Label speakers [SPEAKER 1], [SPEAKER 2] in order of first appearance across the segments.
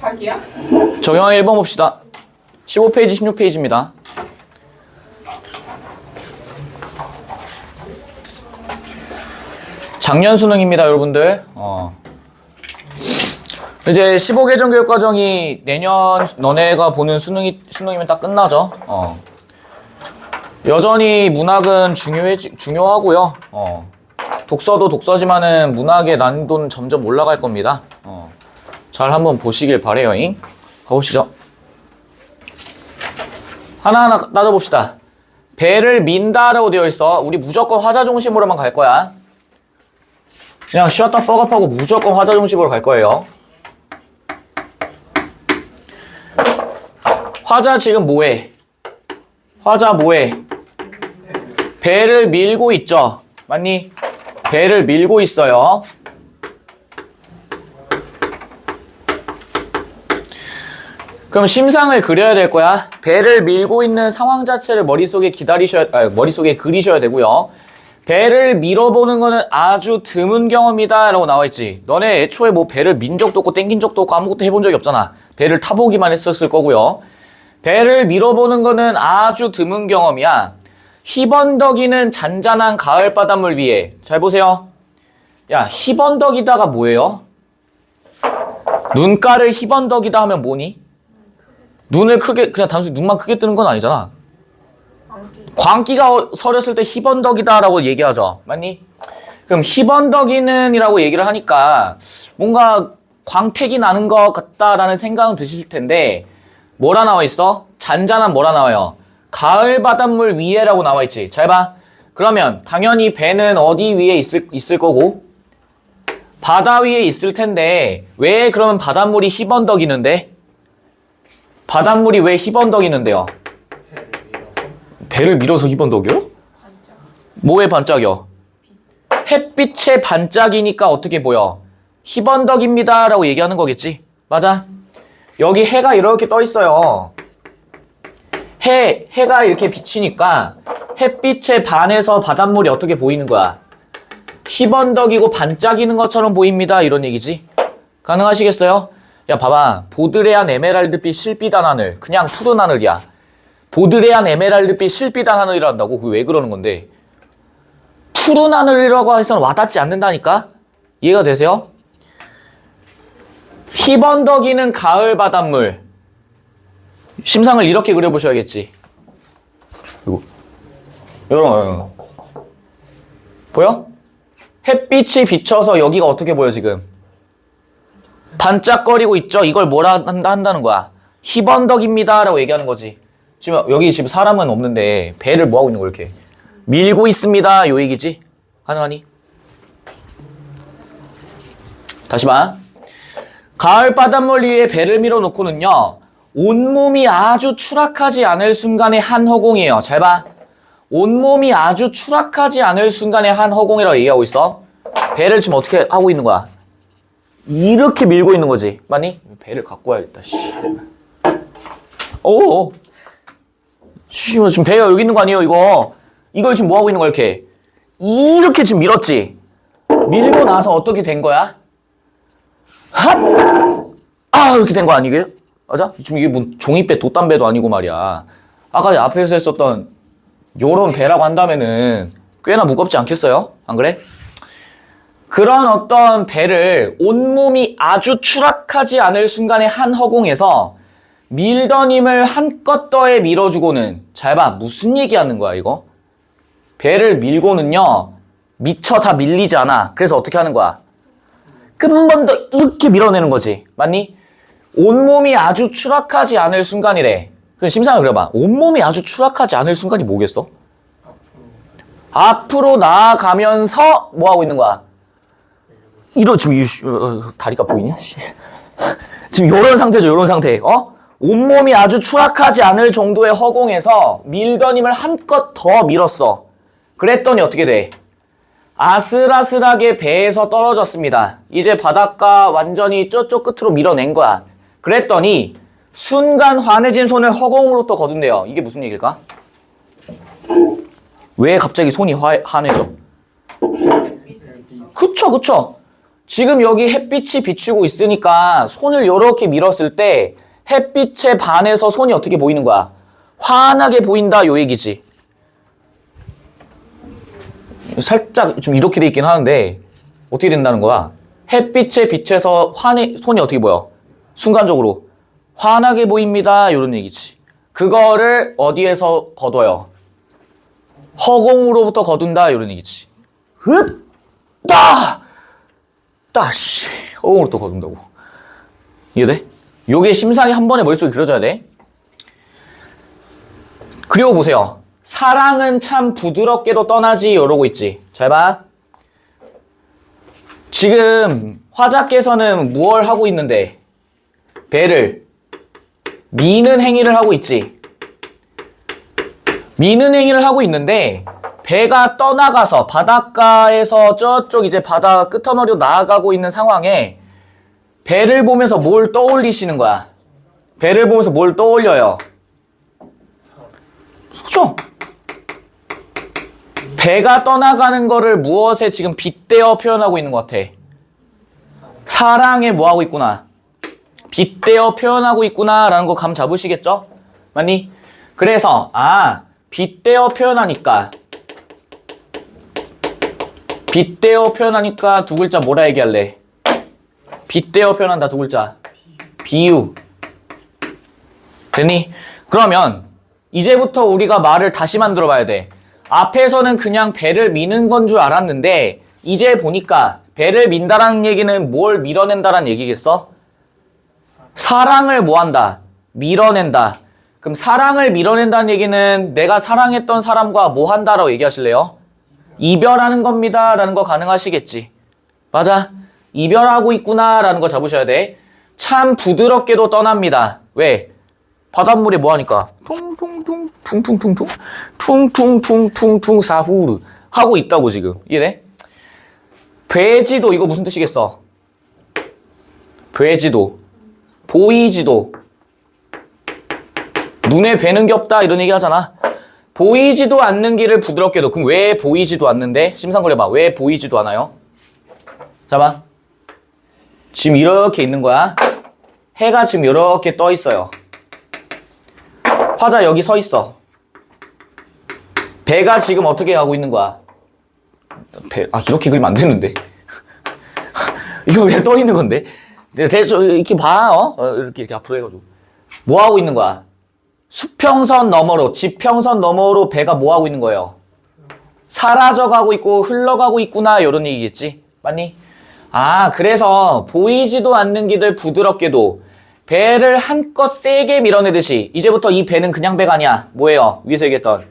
[SPEAKER 1] 닭이야?
[SPEAKER 2] 적용 1번 봅시다. 15페이지, 16페이지입니다. 작년 수능입니다, 여러분들. 이제 15개정 교육과정이 내년 너네가 보는 수능이면 딱 끝나죠. 여전히 문학은 중요하고요. 독서도 독서지만은 문학의 난이도는 점점 올라갈 겁니다. 잘 한번 보시길 바래요. 가보시죠. 하나하나 따져봅시다. 배를 민다라고 되어 있어. 우리 무조건 화자 중심으로만 갈 거야. 그냥 쉬었다 퍽업하고 무조건 화자 중심으로 갈 거예요. 화자 지금 뭐해? 화자 뭐해? 배를 밀고 있죠? 맞니? 배를 밀고 있어요. 그럼 심상을 그려야 될 거야. 배를 밀고 있는 상황 자체를 머릿속에 그리셔야 되고요. 배를 밀어보는 거는 아주 드문 경험이다 라고 나와있지. 너네 애초에 뭐 배를 민 적도 없고 땡긴 적도 없고 아무것도 해본 적이 없잖아. 배를 타보기만 했었을 거고요. 배를 밀어보는 거는 아주 드문 경험이야. 희번덕이는 잔잔한 가을 바닷물 위에. 잘 보세요. 야, 희번덕이다가 뭐예요? 눈가를 희번덕이다 하면 뭐니? 눈을 크게, 그냥 단순히 눈만 크게 뜨는 건 아니잖아. 광기가 서렸을 때 희번덕이다 라고 얘기하죠. 맞니? 그럼 희번덕이는 이라고 얘기를 하니까 뭔가 광택이 나는 것 같다라는 생각은 드실 텐데 뭐라 나와 있어? 잔잔한 뭐라 나와요? 가을 바닷물 위에라고 나와 있지. 잘 봐. 그러면 당연히 배는 어디 위에 있을 거고 바다 위에 있을 텐데 왜 그러면 바닷물이 희번덕이는데? 바닷물이 왜 희번덕이는데요? 배를 밀어서 희번덕이요? 뭐에 반짝여? 햇빛의 반짝이니까 어떻게 보여? 희번덕입니다 라고 얘기하는 거겠지? 맞아? 여기 해가 이렇게 떠 있어요. 해가 이렇게 비치니까 햇빛에 반해서 바닷물이 어떻게 보이는 거야? 희번덕이고 반짝이는 것처럼 보입니다 이런 얘기지? 가능하시겠어요? 야 봐봐. 보드레안 에메랄드빛 실빛한 하늘. 그냥 푸른 하늘이야. 보드레안 에메랄드빛 실빛한 하늘이란다고? 그게 왜 그러는 건데? 푸른 하늘이라고 해서는 와닿지 않는다니까? 이해가 되세요? 희번덕이는 가을 바닷물. 심상을 이렇게 그려보셔야겠지. 이거. 여러분 보여? 햇빛이 비쳐서 여기가 어떻게 보여 지금? 반짝거리고 있죠? 이걸 뭐라 한다는 거야? 희번덕입니다 라고 얘기하는 거지. 지금 여기 지금 사람은 없는데 배를 뭐하고 있는 거야 이렇게? 밀고 있습니다 요 얘기지? 가능하니? 다시 봐. 가을 바닷물 위에 배를 밀어놓고는요 온몸이 아주 추락하지 않을 순간의 한 허공이에요. 잘 봐. 온몸이 아주 추락하지 않을 순간의 한 허공이라고 얘기하고 있어. 배를 지금 어떻게 하고 있는 거야? 이렇게 밀고 있는 거지. 맞니? 배를 갖고 와야겠다. 오. 지금 배가 여기 있는 거 아니에요, 이거? 이걸 지금 뭐 하고 있는 거야, 이렇게 지금 밀었지? 밀고 나서 어떻게 된 거야? 핫! 아, 이렇게 된 거 아니게요? 맞아? 지금 이게 뭐 종이배, 돛담배도 아니고 말이야. 아까 앞에서 했었던 요런 배라고 한다면은 꽤나 무겁지 않겠어요? 안 그래? 그런 어떤 배를 온몸이 아주 추락하지 않을 순간의 한 허공에서 밀던 힘을 한껏 더해 밀어주고는 잘 봐. 무슨 얘기하는 거야 이거? 배를 밀고는요 미처 다 밀리지 않아. 그래서 어떻게 하는 거야? 한 번 더 이렇게 밀어내는 거지. 맞니? 온몸이 아주 추락하지 않을 순간이래. 그럼 심상을 그려봐. 온몸이 아주 추락하지 않을 순간이 뭐겠어? 앞으로 나아가면서 뭐 하고 있는 거야? 지금 다리가 보이냐? 지금 요런 상태죠, 요런 상태. 온몸이 아주 추락하지 않을 정도의 허공에서 밀던 힘을 한껏 더 밀었어. 그랬더니 어떻게 돼? 아슬아슬하게 배에서 떨어졌습니다. 이제 바닷가 완전히 저쪽 끝으로 밀어낸 거야. 그랬더니 순간 환해진 손을 허공으로 또 거둔대요. 이게 무슨 얘기일까? 왜 갑자기 손이 환해져? 그쵸. 지금 여기 햇빛이 비추고 있으니까 손을 이렇게 밀었을 때 햇빛에 반해서 손이 어떻게 보이는 거야? 환하게 보인다 요 얘기지. 살짝 좀 이렇게 돼 있긴 하는데 어떻게 된다는 거야? 햇빛에 비춰서 손이 어떻게 보여? 순간적으로 환하게 보입니다 이런 얘기지. 그거를 어디에서 거둬요? 허공으로부터 거둔다 이런 얘기지. 따씨 허공으로부터 거둔다고. 이해돼? 요게 심상이 한 번에 머릿속에 그려져야 돼. 그리고 보세요. 사랑은 참 부드럽게도 떠나지 이러고 있지. 잘 봐. 지금 화자께서는 무얼 하고 있는데 배를 미는 행위를 하고 있지. 미는 행위를 하고 있는데 배가 떠나가서 바닷가에서 저쪽 이제 바다 끄트머리로 나아가고 있는 상황에 배를 보면서 뭘 떠올리시는 거야? 배를 보면서 뭘 떠올려요? 그쵸? 배가 떠나가는 거를 무엇에 지금 빗대어 표현하고 있는 것 같아? 사랑에 뭐 하고 있구나? 빗대어 표현하고 있구나 라는 거 감 잡으시겠죠? 맞니? 그래서 빗대어 표현하니까 두 글자 뭐라 얘기할래? 빗대어 표현한다 두 글자 비유. 됐니? 그러면 이제부터 우리가 말을 다시 만들어 봐야 돼. 앞에서는 그냥 배를 미는 건 줄 알았는데 이제 보니까 배를 민다라는 얘기는 뭘 밀어낸다라는 얘기겠어? 사랑을 뭐 한다? 밀어낸다. 그럼 사랑을 밀어낸다는 얘기는 내가 사랑했던 사람과 뭐 한다라고 얘기하실래요? 이별하는 겁니다 라는 거 가능하시겠지. 맞아. 이별하고 있구나 라는 거 잡으셔야 돼. 참 부드럽게도 떠납니다. 왜? 바닷물에 뭐 하니까? 퉁퉁퉁 퉁퉁퉁퉁 퉁퉁퉁퉁퉁 사후르 하고 있다고 지금. 이해돼? 배지도 이거 무슨 뜻이겠어? 배지도 보이지도 눈에 뵈는 게 없다 이런 얘기 하잖아. 보이지도 않는 길을 부드럽게도. 그럼 왜 보이지도 않는데? 심상거려봐. 왜 보이지도 않아요? 잠깐만. 지금 이렇게 있는 거야. 해가 지금 이렇게 떠 있어요. 화자 여기 서 있어. 배가 지금 어떻게 가고 있는 거야? 이렇게 그리면 안 되는데. 이거 그냥 떠 있는 건데. 이렇게 봐, 이렇게 앞으로 해가지고. 뭐 하고 있는 거야? 수평선 너머로, 지평선 너머로 배가 뭐 하고 있는 거예요? 사라져 가고 있고 흘러가고 있구나, 이런 얘기겠지? 맞니? 그래서 보이지도 않는 길을 부드럽게도 배를 한껏 세게 밀어내듯이 이제부터 이 배는 그냥 배가 아니야. 뭐예요? 위에서 얘기했던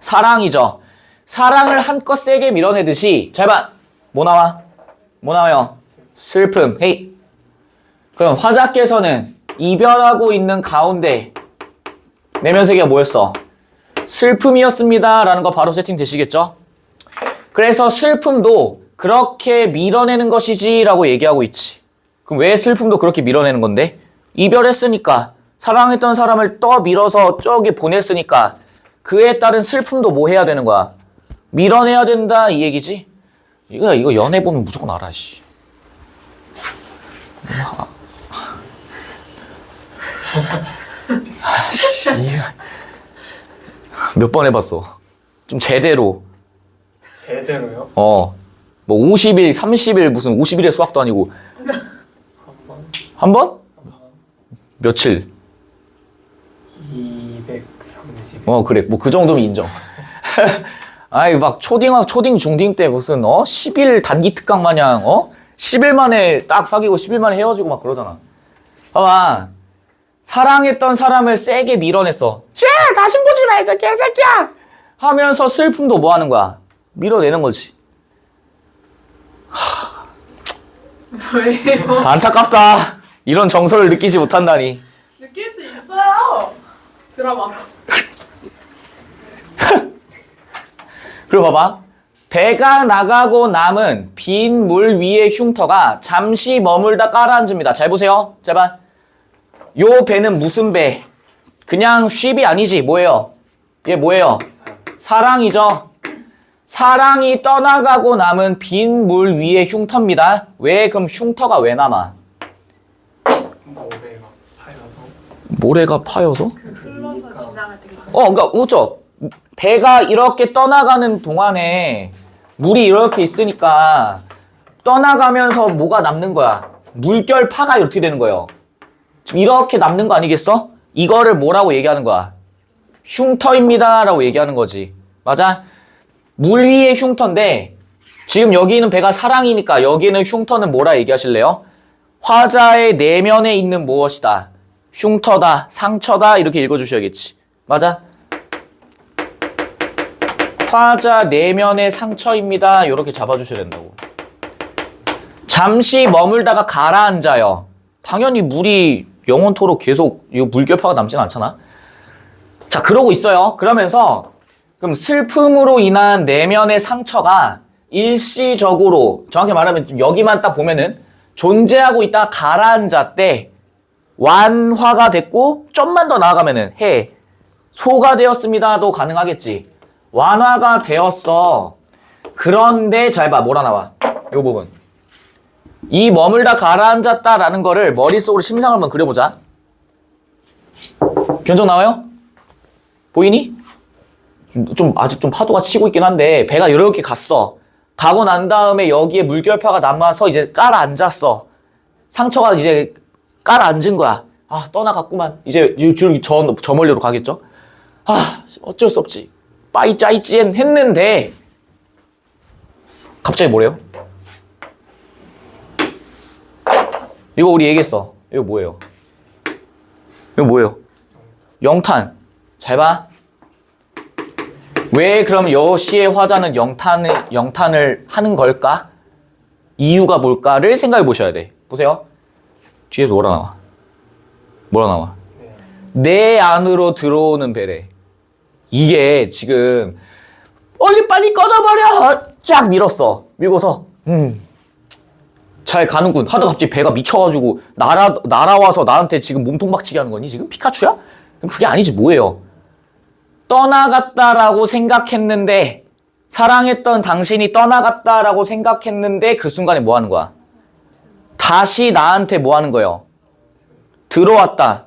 [SPEAKER 2] 사랑이죠. 사랑을 한껏 세게 밀어내듯이 잘 봐. 뭐 나와? 뭐 나와요? 슬픔. 헤이. 그럼 화자께서는 이별하고 있는 가운데 내면세계가 뭐였어? 슬픔이었습니다 라는 거 바로 세팅되시겠죠? 그래서 슬픔도 그렇게 밀어내는 것이지 라고 얘기하고 있지. 그럼 왜 슬픔도 그렇게 밀어내는 건데? 이별했으니까 사랑했던 사람을 떠밀어서 저기 보냈으니까 그에 따른 슬픔도 뭐 해야 되는 거야? 밀어내야 된다 이 얘기지? 이거 연애 보면 무조건 알아. 씨. 몇 번 해봤어? 좀 제대로.
[SPEAKER 1] 제대로요?
[SPEAKER 2] 뭐 50일, 30일 무슨 50일의 수학도 아니고. 한 번? 며칠?
[SPEAKER 1] 230.
[SPEAKER 2] 그래. 뭐 그 정도면 인정. 막 초딩, 중딩 때 무슨 10일 단기 특강 마냥 10일 만에 딱 사귀고 10일 만에 헤어지고 막 그러잖아. 봐봐. 사랑했던 사람을 세게 밀어냈어. 다시 보지 말자 개새끼야! 하면서 슬픔도 뭐 하는 거야? 밀어내는 거지.
[SPEAKER 3] 왜요?
[SPEAKER 2] 안타깝다. 이런 정서를 느끼지 못한다니.
[SPEAKER 3] 느낄 수 있어요. 드라마.
[SPEAKER 2] 그리고 봐봐. 배가 나가고 남은 빈 물 위의 흉터가 잠시 머물다 깔아앉습니다. 잘 보세요. 제발. 요 배는 무슨 배? 그냥 쉽이 아니지. 뭐예요? 얘 뭐예요? 사랑이죠. 사랑이 떠나가고 남은 빈 물 위의 흉터입니다. 왜? 그럼 흉터가 왜 남아?
[SPEAKER 1] 모래가 파여서.
[SPEAKER 2] 모래가 파여서?
[SPEAKER 3] 흘러서 지나갈 때.
[SPEAKER 2] 그러니까 그렇죠. 배가 이렇게 떠나가는 동안에 물이 이렇게 있으니까 떠나가면서 뭐가 남는 거야? 물결파가 이렇게 되는 거예요. 지금 이렇게 남는 거 아니겠어? 이거를 뭐라고 얘기하는 거야? 흉터입니다 라고 얘기하는 거지. 맞아? 물 위의 흉터인데 지금 여기는 배가 사랑이니까 여기는 흉터는 뭐라 얘기하실래요? 화자의 내면에 있는 무엇이다. 흉터다, 상처다 이렇게 읽어주셔야겠지. 맞아? 화자 내면의 상처입니다. 이렇게 잡아주셔야 된다고. 잠시 머물다가 가라앉아요. 당연히 물이 영원토록 계속 이 물결파가 남진 않잖아. 자, 그러고 있어요. 그러면서 그럼 슬픔으로 인한 내면의 상처가 일시적으로 정확히 말하면 여기만 딱 보면은 존재하고 있다가 가라앉았대. 완화가 됐고 좀만 더 나아가면은 해소가 되었습니다도 가능하겠지. 완화가 되었어. 그런데 잘 봐. 뭐라 나와? 요 부분. 이 머물다 가라앉았다라는 거를 머릿속으로 심상을 한번 그려보자. 견적 나와요? 보이니? 아직 좀 파도가 치고 있긴 한데 배가 이렇게 갔어. 가고 난 다음에 여기에 물결파가 남아서 이제 깔아앉았어. 상처가 이제 깔아앉은 거야. 아, 떠나갔구만. 이제 줄 저 멀리로 가겠죠? 아, 어쩔 수 없지. 빠이 짜이찌엔 했는데 갑자기 뭐래요? 이거 우리 얘기했어. 이거 뭐예요? 이거 뭐예요? 영탄. 잘 봐. 왜 그럼 여시의 화자는 영탄을 하는 걸까? 이유가 뭘까를 생각해 보셔야 돼. 보세요. 뒤에서 뭐라 나와? 뭐라 나와? 내 안으로 들어오는 배래. 이게 지금 빨리 꺼져버려! 쫙 밀었어. 밀고서 잘 가는군. 하다 갑자기 배가 미쳐가지고 날아와서 나한테 지금 몸통 박치기 하는 거니? 지금 피카츄야? 그게 아니지 뭐예요? 떠나갔다라고 생각했는데 사랑했던 당신이 떠나갔다라고 생각했는데 그 순간에 뭐 하는 거야? 다시 나한테 뭐 하는 거예요? 들어왔다.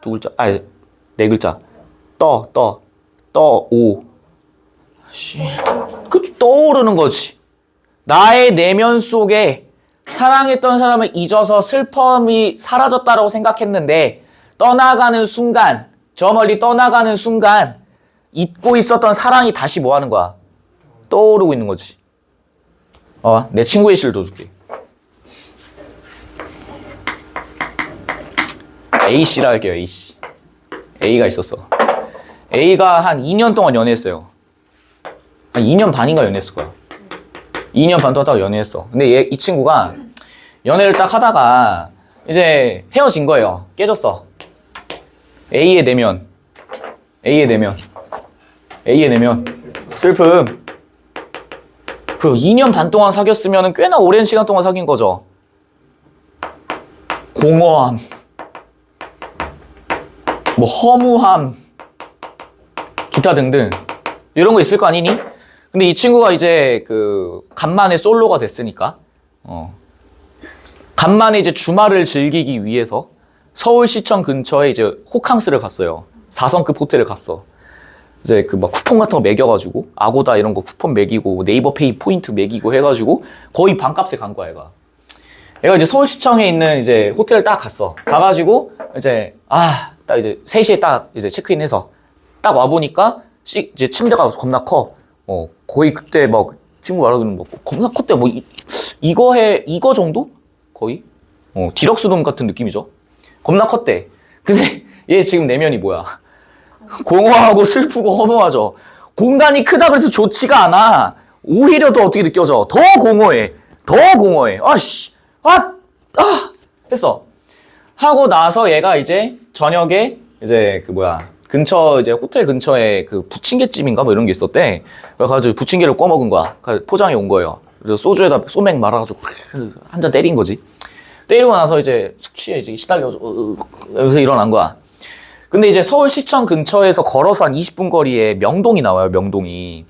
[SPEAKER 2] 두 글자, 아니 네 글자. 오. 떠오르는 거지. 나의 내면 속에 사랑했던 사람을 잊어서 슬픔이 사라졌다라고 생각했는데 떠나가는 순간, 저 멀리 떠나가는 순간 잊고 있었던 사랑이 다시 뭐 하는 거야? 떠오르고 있는 거지. 내 친구의 시를 더 줄게. A씨라 할게요, A씨. A가 있었어. A가 한 2년 동안 연애했어요. 한 2년 반인가 연애했을 거야. 2년 반 동안 연애했어. 근데 이 친구가 연애를 딱 하다가 이제 헤어진 거예요. 깨졌어. A의 내면. 슬픔. 그 2년 반 동안 사귀었으면 꽤나 오랜 시간 동안 사귄 거죠. 공허함. 뭐 허무함. 기타 등등. 이런 거 있을 거 아니니? 근데 이 친구가 이제 간만에 솔로가 됐으니까, 간만에 이제 주말을 즐기기 위해서 서울시청 근처에 이제 호캉스를 갔어요. 4성급 호텔을 갔어. 이제 막 쿠폰 같은 거 매겨가지고, 아고다 이런 거 쿠폰 매기고, 네이버 페이 포인트 매기고 해가지고, 거의 반값에 간 거야, 얘가 이제 서울시청에 있는 이제 호텔을 딱 갔어. 가가지고, 딱 이제 3시에 딱 이제 체크인해서, 딱 와보니까, 이제 침대가 겁나 커. 거의 그때 막 친구 말하기는 뭐 겁나 컸대. 뭐 이거 정도? 거의? 디럭스룸 같은 느낌이죠. 겁나 컸대. 근데 얘 지금 내면이 뭐야? 공허하고 슬프고 허무하죠. 공간이 크다 그래서 좋지가 않아. 오히려 더 어떻게 느껴져? 더 공허해. 했어. 하고 나서 얘가 이제 저녁에 이제 근처 이제 호텔 근처에 부침개집인가 뭐 이런 게 있었대. 그래가지고 부침개를 꺼 먹은 거야. 포장해 온 거예요. 그래서 소주에다 소맥 말아가지고 한 잔 때린 거지. 때리고 나서 이제 숙취에 이제 시달려서 여기서 일어난 거야. 근데 이제 서울시청 근처에서 걸어서 한 20분 거리에 명동이 나와요. 명동이.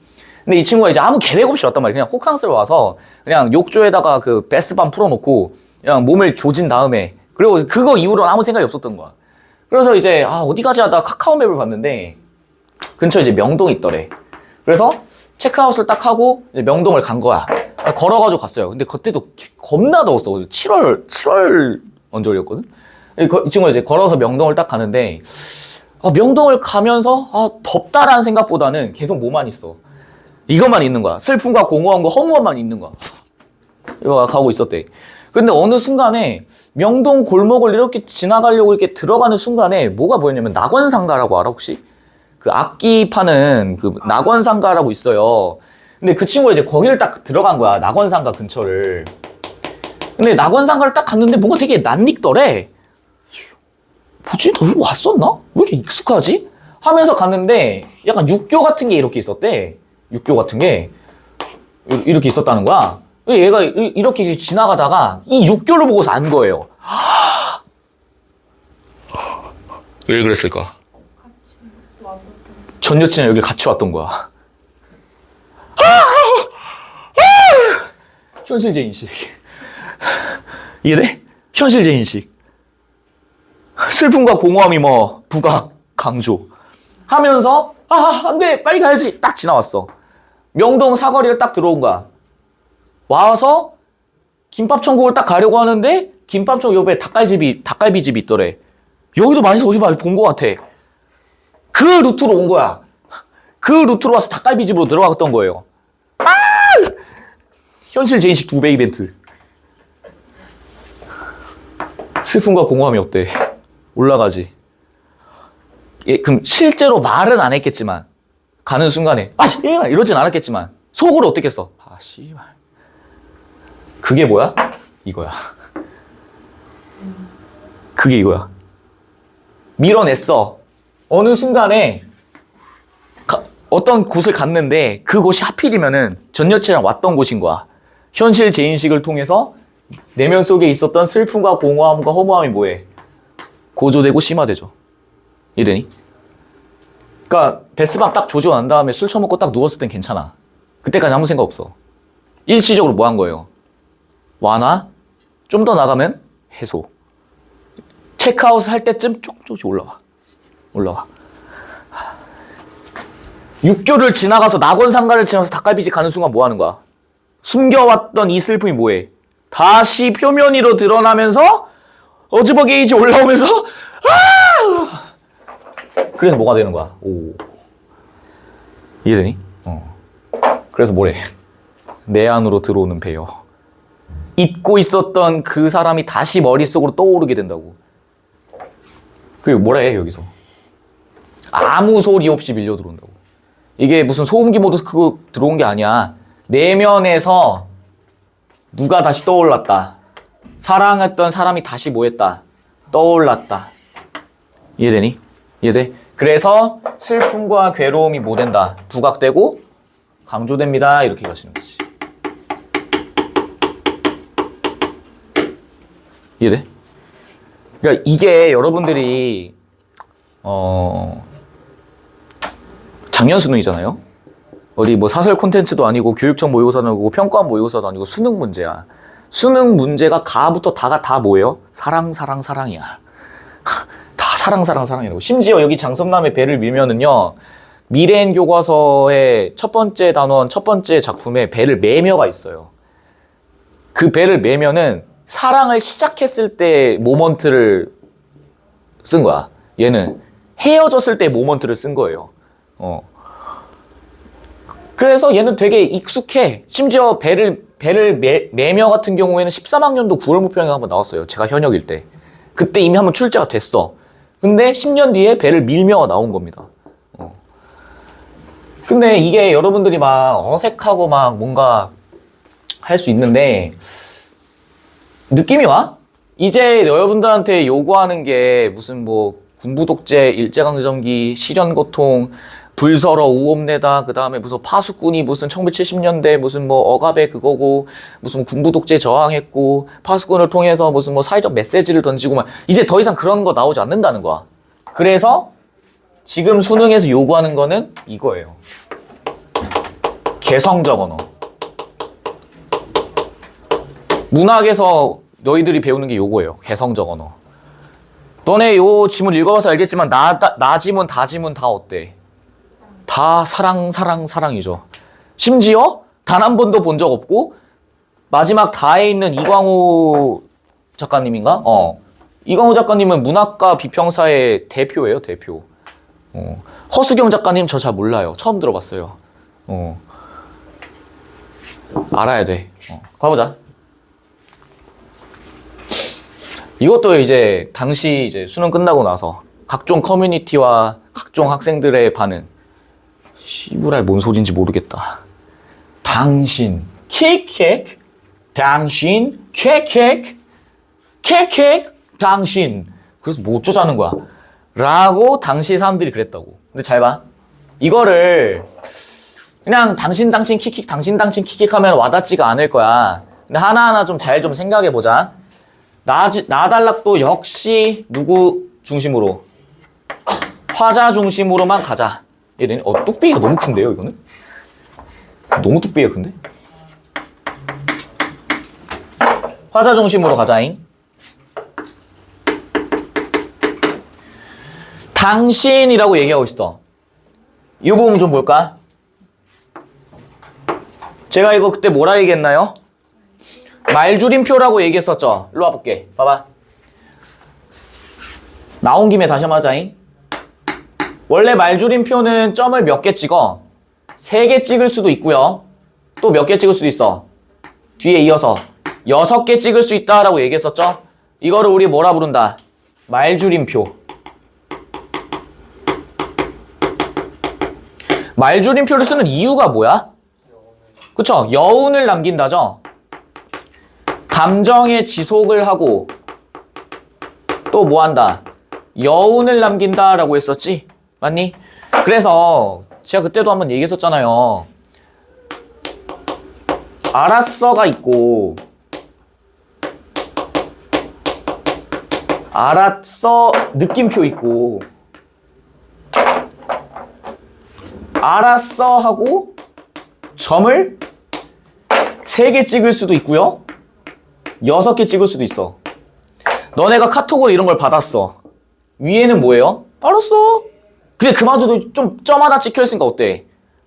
[SPEAKER 2] 근데 이 친구가 이제 아무 계획 없이 왔단 말이야. 그냥 호캉스로 와서 그냥 욕조에다가 그 베스밤 풀어놓고 그냥 몸을 조진 다음에 그리고 그거 이후로는 아무 생각이 없었던 거야. 그래서 이제 어디 가지 하다가 카카오맵을 봤는데 근처에 이제 명동이 있더래. 그래서 체크아웃을 딱 하고 이제 명동을 간 거야. 걸어가지고 갔어요. 근데 그때도 겁나 더웠어. 7월 언저리였거든. 이 친구가 이제 걸어서 명동을 딱 가는데 명동을 가면서 덥다라는 생각보다는 계속 뭐만 있어. 이것만 있는 거야. 슬픔과 공허함과 허무함만 있는 거야. 이거 가고 있었대. 근데 어느 순간에 명동 골목을 이렇게 지나가려고 이렇게 들어가는 순간에 뭐가 보였냐면 낙원상가라고 알아 혹시? 그 악기 파는 그 낙원상가라고 있어요. 근데 그 친구가 이제 거기를 딱 들어간 거야. 낙원상가 근처를. 근데 낙원상가를 딱 갔는데 뭔가 되게 낯익더래. 뭐지? 너 여기 왔었나? 왜 이렇게 익숙하지? 하면서 갔는데 약간 육교 같은 게 이렇게 있었대. 육교 같은 게 이렇게 있었다는 거야. 얘가 이렇게 지나가다가 이 육교를 보고서 안 거예요. 왜 그랬을까?
[SPEAKER 3] 같이 왔었던.
[SPEAKER 2] 전 여친이랑 여기 같이 왔던 거야. 현실제 인식. 이해돼? 현실제 인식. 슬픔과 공허함이 뭐 부각 강조 하면서 안돼 빨리 가야지 딱 지나왔어. 명동 사거리를 딱 들어온 거야. 와서 김밥천국을 딱 가려고 하는데 김밥천국 옆에 닭갈비집이 있더래. 여기도 많이서 어디 본 것 같아. 그 루트로 온 거야. 그 루트로 와서 닭갈비집으로 들어갔던 거예요. 현실 재인식 2배 이벤트. 슬픔과 공허함이 어때? 올라가지. 그럼 실제로 말은 안 했겠지만 가는 순간에 씨발 이러진 않았겠지만 속으로 어떻게 했어? 씨발. 그게 뭐야? 이거야. 그게 이거야. 밀어냈어. 어느 순간에 어떤 곳을 갔는데 그곳이 하필이면은 전 여친이랑 왔던 곳인 거야. 현실 재인식을 통해서 내면 속에 있었던 슬픔과 공허함과 허무함이 뭐해? 고조되고 심화되죠. 이해되니? 그러니까 베스밤 딱 조지고 난 다음에 술 처먹고 딱 누웠을 땐 괜찮아. 그때까지 아무 생각 없어. 일시적으로 뭐 한 거예요? 완화? 좀 더 나가면 해소. 체크아웃 할 때쯤 조금씩 올라와. 육교를 지나가서 낙원상가를 지나서 닭갈비집 가는 순간 뭐 하는 거야? 숨겨왔던 이 슬픔이 뭐해? 다시 표면 위로 드러나면서 어즈버 게이지 올라오면서 그래서 뭐가 되는 거야? 이해되니? 그래서 뭐래? 내 안으로 들어오는 배여. 잊고 있었던 그 사람이 다시 머릿속으로 떠오르게 된다고. 그게 뭐라 해 여기서? 아무 소리 없이 밀려 들어온다고. 이게 무슨 소음기 모드 크고 들어온 게 아니야. 내면에서 누가 다시 떠올랐다. 사랑했던 사람이 다시 뭐했다. 떠올랐다. 이해되니? 이해돼? 그래서 슬픔과 괴로움이 뭐 된다. 부각되고 강조됩니다. 이렇게 가시는 거지. 이해돼? 그러니까 이게 여러분들이 작년 수능이잖아요. 어디 뭐 사설 콘텐츠도 아니고 교육청 모의고사도 아니고 평가원 모의고사도 아니고 수능 문제야. 수능 문제가 가부터 다가 다 뭐예요? 사랑이야. 다 사랑이라고. 심지어 여기 장성남의 배를 밀면은요. 미래엔 교과서의 첫 번째 단원, 첫 번째 작품에 배를 매며가 있어요. 그 배를 매면은 사랑을 시작했을 때 모먼트를 쓴 거야. 얘는 헤어졌을 때 모먼트를 쓴 거예요. 그래서 얘는 되게 익숙해. 심지어 배를 매며 같은 경우에는 13학년도 9월 모평에 한번 나왔어요. 제가 현역일 때. 그때 이미 한번 출제가 됐어. 근데 10년 뒤에 배를 밀며가 나온 겁니다. 근데 이게 여러분들이 막 어색하고 막 뭔가 할 수 있는데 느낌이 와? 이제 여러분들한테 요구하는 게 무슨 뭐 군부독재, 일제강점기, 실연고통, 불서러, 우엄내다, 그 다음에 무슨 파수꾼이 무슨 1970년대 무슨 뭐 억압의 그거고, 무슨 군부독재 저항했고, 파수꾼을 통해서 무슨 뭐 사회적 메시지를 던지고 막, 이제 더 이상 그런 거 나오지 않는다는 거야. 그래서 지금 수능에서 요구하는 거는 이거예요. 개성적 언어. 문학에서 너희들이 배우는 게 요거예요. 개성적 언어. 너네 요 지문 읽어봐서 알겠지만 나 지문, 다 지문 다 어때? 다 사랑이죠. 심지어 단 한 번도 본 적 없고 마지막 다에 있는 이광호 작가님인가? 이광호 작가님은 문학과 비평사의 대표예요, 대표. 허수경 작가님 저 잘 몰라요. 처음 들어봤어요. 알아야 돼. 가보자. 이것도 이제 당시 이제 수능 끝나고 나서 각종 커뮤니티와 각종 학생들의 반응. 씨부랄 뭔 소린지 모르겠다. 당신 킥킥 당신 킥킥 킥킥 당신. 그래서 뭐 어쩌자는 거야 라고 당시 사람들이 그랬다고. 근데 잘 봐. 이거를 그냥 당신 킥킥 당신 킥킥 하면 와닿지가 않을 거야. 근데 하나하나 좀 잘 좀 생각해 보자. 나달락도 역시 누구 중심으로? 화자 중심으로만 가자. 얘는 뚝배기가 너무 큰데요, 이거는? 너무 뚝배기가 큰데? 화자 중심으로 가자잉. 당신이라고 얘기하고 있어. 이 부분 좀 볼까? 제가 이거 그때 뭐라 얘기했나요? 말줄임표라고 얘기했었죠. 일로 와볼게. 봐봐. 나온 김에 다시 한번 하자잉. 원래 말줄임표는 점을 몇 개 찍어? 3개 찍을 수도 있고요. 또 몇 개 찍을 수도 있어. 뒤에 이어서 6개 찍을 수 있다라고 얘기했었죠. 이거를 우리 뭐라 부른다? 말줄임표. 말줄임표를 쓰는 이유가 뭐야? 그쵸? 여운을 남긴다죠? 감정의 지속을 하고 또 뭐 한다? 여운을 남긴다라고 했었지? 맞니? 그래서 제가 그때도 한번 얘기했었잖아요. 알았어가 있고 알았어 느낌표 있고 알았어 하고 점을 3개 찍을 수도 있고요. 6개 찍을 수도 있어. 너네가 카톡으로 이런 걸 받았어. 위에는 뭐예요? 알았어. 근데 그마저도 좀 점 하나 찍혀있으니까 어때?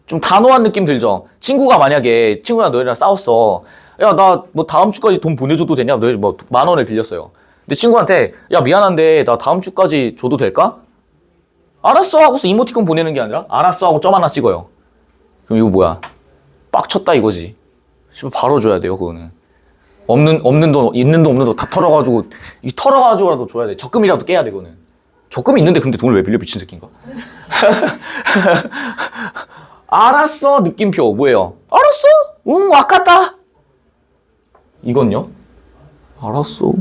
[SPEAKER 2] 좀 단호한 느낌 들죠? 친구가 만약에 친구랑 너희랑 싸웠어. 야, 나 뭐 다음 주까지 돈 보내줘도 되냐? 너희 뭐 10,000원을 빌렸어요. 근데 친구한테 야, 미안한데 나 다음 주까지 줘도 될까? 알았어 하고서 이모티콘 보내는 게 아니라 알았어 하고 점 하나 찍어요. 그럼 이거 뭐야? 빡쳤다 이거지. 바로 줘야 돼요, 그거는. 없는 돈, 있는 돈 없는 돈 다 털어가지고, 이 털어가지고라도 줘야 돼. 적금이라도 깨야 돼, 그거는. 적금이 있는데 근데 돈을 왜 빌려, 미친 새끼인가? 알았어, 느낌표. 뭐예요? 알았어? 응, 와깝다. 이건요? 알았어.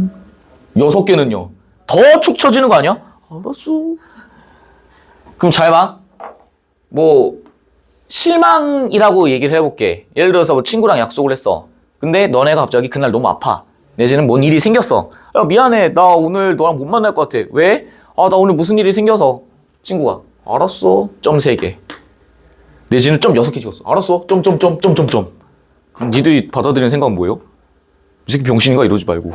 [SPEAKER 2] 6개는요? 더 축 처지는 거 아니야? 알았어. 그럼 잘 봐. 뭐, 실망이라고 얘기를 해볼게. 예를 들어서 뭐 친구랑 약속을 했어. 근데 너네가 갑자기 그날 너무 아파. 내지는 뭔 일이 생겼어. 야, 미안해. 나 오늘 너랑 못 만날 것 같아. 왜? 아, 나 오늘 무슨 일이 생겨서. 친구가 알았어. 점 3개. 내지는 점 6개 찍었어. 알았어. 점. 그럼 니들이 받아들이는 생각은 뭐예요? 이 새끼 병신인가? 이러지 말고.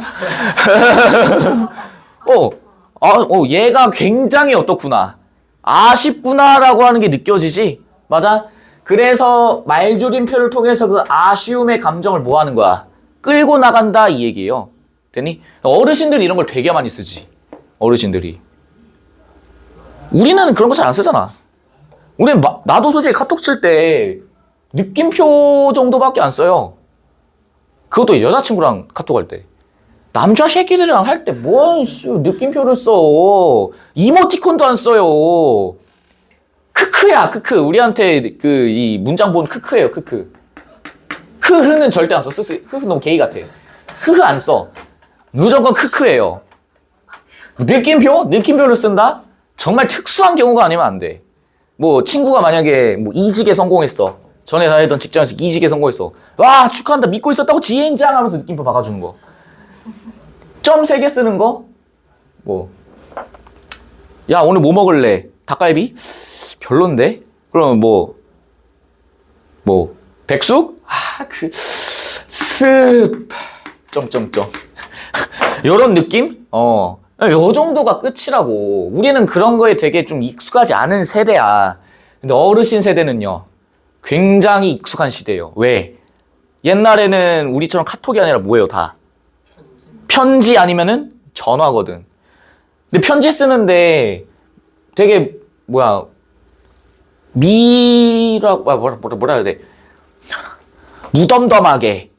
[SPEAKER 2] 얘가 굉장히 어떻구나. 아쉽구나라고 하는 게 느껴지지? 맞아? 그래서 말줄임표를 통해서 그 아쉬움의 감정을 뭐 하는 거야? 끌고 나간다 이 얘기예요. 됐니? 어르신들이 이런 걸 되게 많이 쓰지. 어르신들이. 우리는 그런 거 잘 안 쓰잖아. 우리는 나도 솔직히 카톡 칠 때 느낌표 정도밖에 안 써요. 그것도 여자친구랑 카톡 할 때. 남자 새끼들이랑 할 때 뭔 느낌표를 써. 이모티콘도 안 써요. 크크야, 크크. 우리한테 이 문장 본 크크예요, 크크. 흐흐는 절대 안 써. 흐흐 너무 게이 같아. 흐흐 안 써. 무조건 크크예요. 느낌표? 느낌표를 쓴다? 정말 특수한 경우가 아니면 안 돼. 뭐 친구가 만약에 뭐 이직에 성공했어. 전에 다니던 직장에서 이직에 성공했어. 와, 축하한다. 믿고 있었다고 지인장 하면서 느낌표 박아주는 거. 점 3개 쓰는 거? 뭐. 야, 오늘 뭐 먹을래? 닭갈비? 별론데? 그러면 백숙? 아, 습. 점점점. 요런 느낌? 요 정도가 끝이라고. 우리는 그런 거에 되게 좀 익숙하지 않은 세대야. 근데 어르신 세대는요, 굉장히 익숙한 시대예요. 왜? 옛날에는 우리처럼 카톡이 아니라 뭐예요, 다? 편지 아니면은 전화거든. 근데 편지 쓰는데 되게, 뭐라 해야 돼? 무덤덤하게,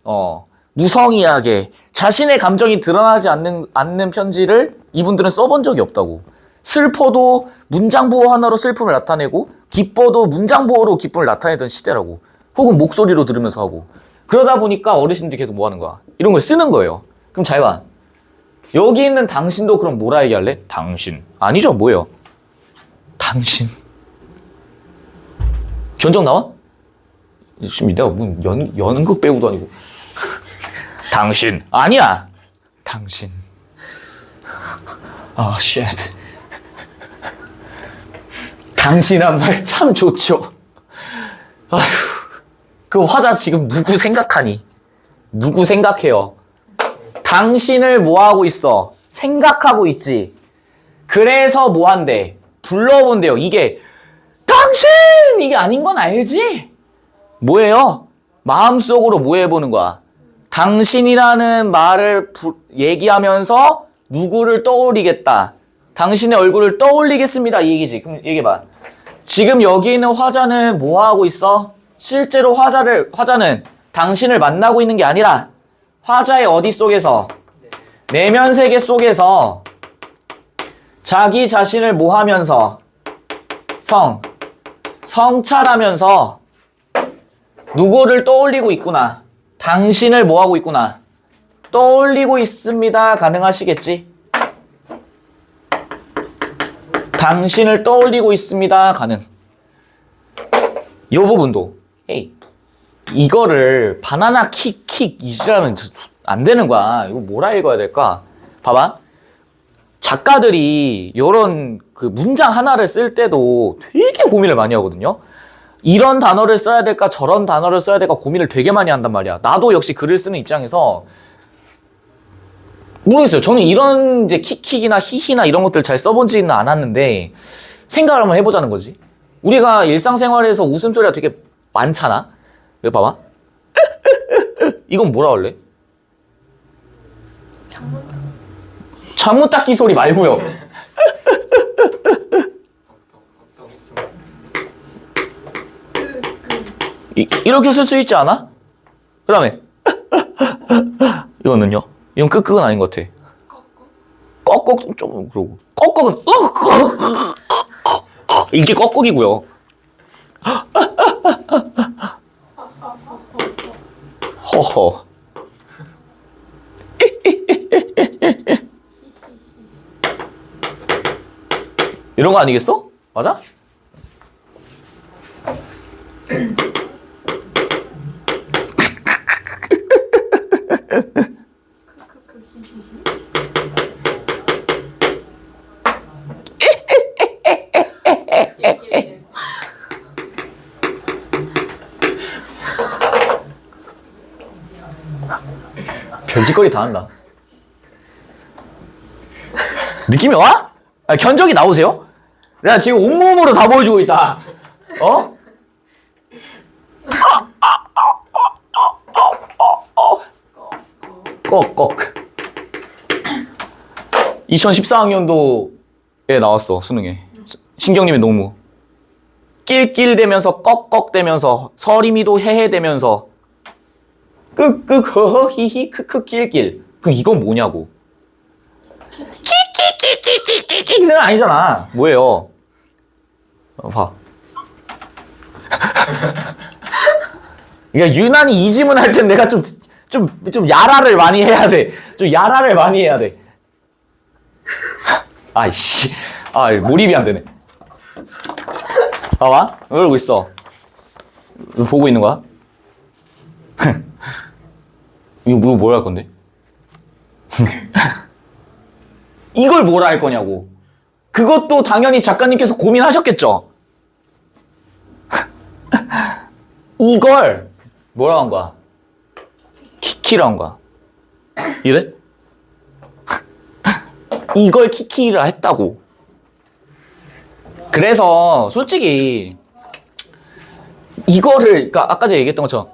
[SPEAKER 2] 무성의하게, 자신의 감정이 드러나지 않는 편지를 이분들은 써본 적이 없다고. 슬퍼도 문장부호 하나로 슬픔을 나타내고, 기뻐도 문장부호로 기쁨을 나타내던 시대라고. 혹은 목소리로 들으면서 하고. 그러다 보니까 어르신들이 계속 뭐 하는 거야? 이런 걸 쓰는 거예요. 그럼 잘 봐. 여기 있는 당신도 그럼 뭐라 얘기할래? 당신. 아니죠, 뭐예요? 당신. 견적 나와? 지금 내가 무슨 연극 배우도 아니고. 당신. 아니야. 당신. 아, 쉣. 당신한 말 참 좋죠. 아휴. 그 화자 지금 누구 생각하니? 누구 생각해요? 당신을 뭐 하고 있어? 생각하고 있지. 그래서 뭐 한대? 불러본대요. 이게 당신! 이게 아닌 건 알지? 뭐예요? 마음속으로 뭐 해보는 거야? 당신이라는 말을 얘기하면서 누구를 떠올리겠다. 당신의 얼굴을 떠올리겠습니다. 이 얘기지. 그럼 얘기해봐. 지금 여기 있는 화자는 뭐 하고 있어? 실제로 화자는 당신을 만나고 있는 게 아니라 화자의 어디 속에서? 내면 세계 속에서 자기 자신을 뭐 하면서? 성찰하면서 누구를 떠올리고 있구나. 당신을 뭐 하고 있구나. 떠올리고 있습니다. 가능하시겠지? 당신을 떠올리고 있습니다. 가능. 이 부분도 에이, 이거를 바나나 킥 이지라면 안 되는 거야. 이거 뭐라 읽어야 될까? 봐봐. 작가들이 이런 그 문장 하나를 쓸 때도 되게 고민을 많이 하거든요. 이런 단어를 써야 될까 저런 단어를 써야 될까 고민을 되게 많이 한단 말이야. 나도 역시 글을 쓰는 입장에서 모르겠어요. 저는 이런 이제 킥이나 히히나 이런 것들 잘 써본지는 않았는데 생각을 한번 해보자는 거지. 우리가 일상생활에서 웃음소리가 되게 많잖아. 여기 봐봐. 이건 뭐라 할래? 창문 닦기 소리 말고요. 이렇게 쓸 수 있지 않아? 그 다음에 이거는요? 이건 끄끄는 아닌 것 같아. 꺽꺽 좀 그러고 꺽꺽은 이게 꺽꺽이고요. 허허. 이런 거 아니겠어? 맞아? 별짓거리 다 한다. 느낌이 와? 아, 견적이 나오세요? 내가 지금 온몸으로 다 보여주고 있다. 어? 꺽꺽. 2014학년도에 나왔어, 수능에. 신경님의 농무. 낄낄대면서 꺽꺽대면서 서리미도 헤헤대면서 끄끄 허허 히히 크크 낄낄. 그럼 이건 뭐냐고. 끼끼끼끼끼끼끼는 아니잖아. 뭐예요? 봐. 그러니까 유난히 이 질문 할 땐 내가 좀 야라를 많이 해야 돼. 좀 야라를 많이 해야 돼. 아이씨. 아, 몰입이 안 되네. 봐봐. 이러고 있어. 보고 있는 거야? 이거 뭘 할 건데? 이걸 뭐라 할 거냐고. 그것도 당연히 작가님께서 고민하셨겠죠? 이걸 뭐라고 한 거야? 키키라고 한 거야. 이래? 이걸 키키라 했다고. 그래서 솔직히 이거를 그러니까 아까 제가 얘기했던 것처럼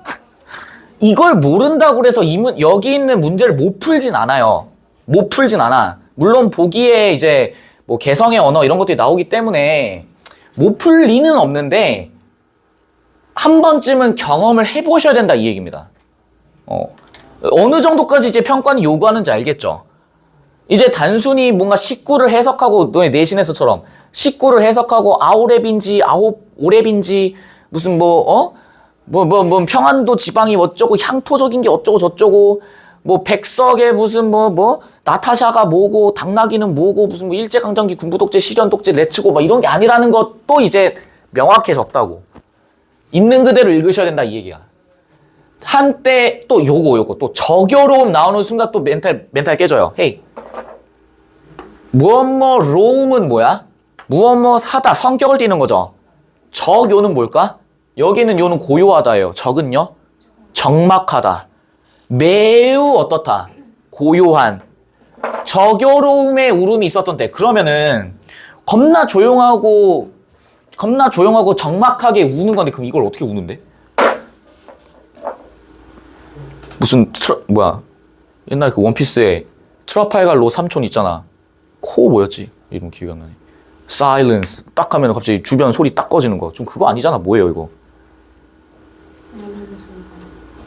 [SPEAKER 2] 이걸 모른다고 그래서 여기 있는 문제를 못 풀진 않아요. 못 풀진 않아. 물론 보기에 이제 뭐 개성의 언어 이런 것들이 나오기 때문에 못 풀 리는 없는데 한 번쯤은 경험을 해보셔야 된다 이 얘기입니다. 어느 정도까지 이제 평가는 요구하는지 알겠죠? 이제 단순히 뭔가 식구를 해석하고 너의 내신에서처럼 식구를 해석하고 아오랩인지 오랩인지 무슨 뭐 평안도 지방이 어쩌고 향토적인 게 어쩌고 저쩌고 뭐 백석의 무슨 나타샤가 뭐고 당나귀는 뭐고 무슨 뭐 일제강점기 군부독재 시련독재 레츠고 막 이런 게 아니라는 것도 이제 명확해졌다고. 있는 그대로 읽으셔야 된다 이 얘기야. 한때 또 요거 또 저교로움 나오는 순간 또 멘탈 깨져요. 헤이. 로움은 뭐야? 하다 성격을 띠는 거죠. 적요는 뭘까? 여기는 요는 고요하다예요. 적은요? 적막하다. 매우 어떻다? 고요한. 저교로움의 울음이 있었던 때. 그러면은 겁나 조용하고 적막하게 우는 건데 그럼 이걸 어떻게 우는데? 무슨 옛날 그 원피스에 트라팔갈 로 삼촌 있잖아. 코 뭐였지? 이름 기억이 안 나네. 사일런스 딱 하면 갑자기 주변 소리 딱 꺼지는 거. 좀 그거 아니잖아. 뭐예요 이거?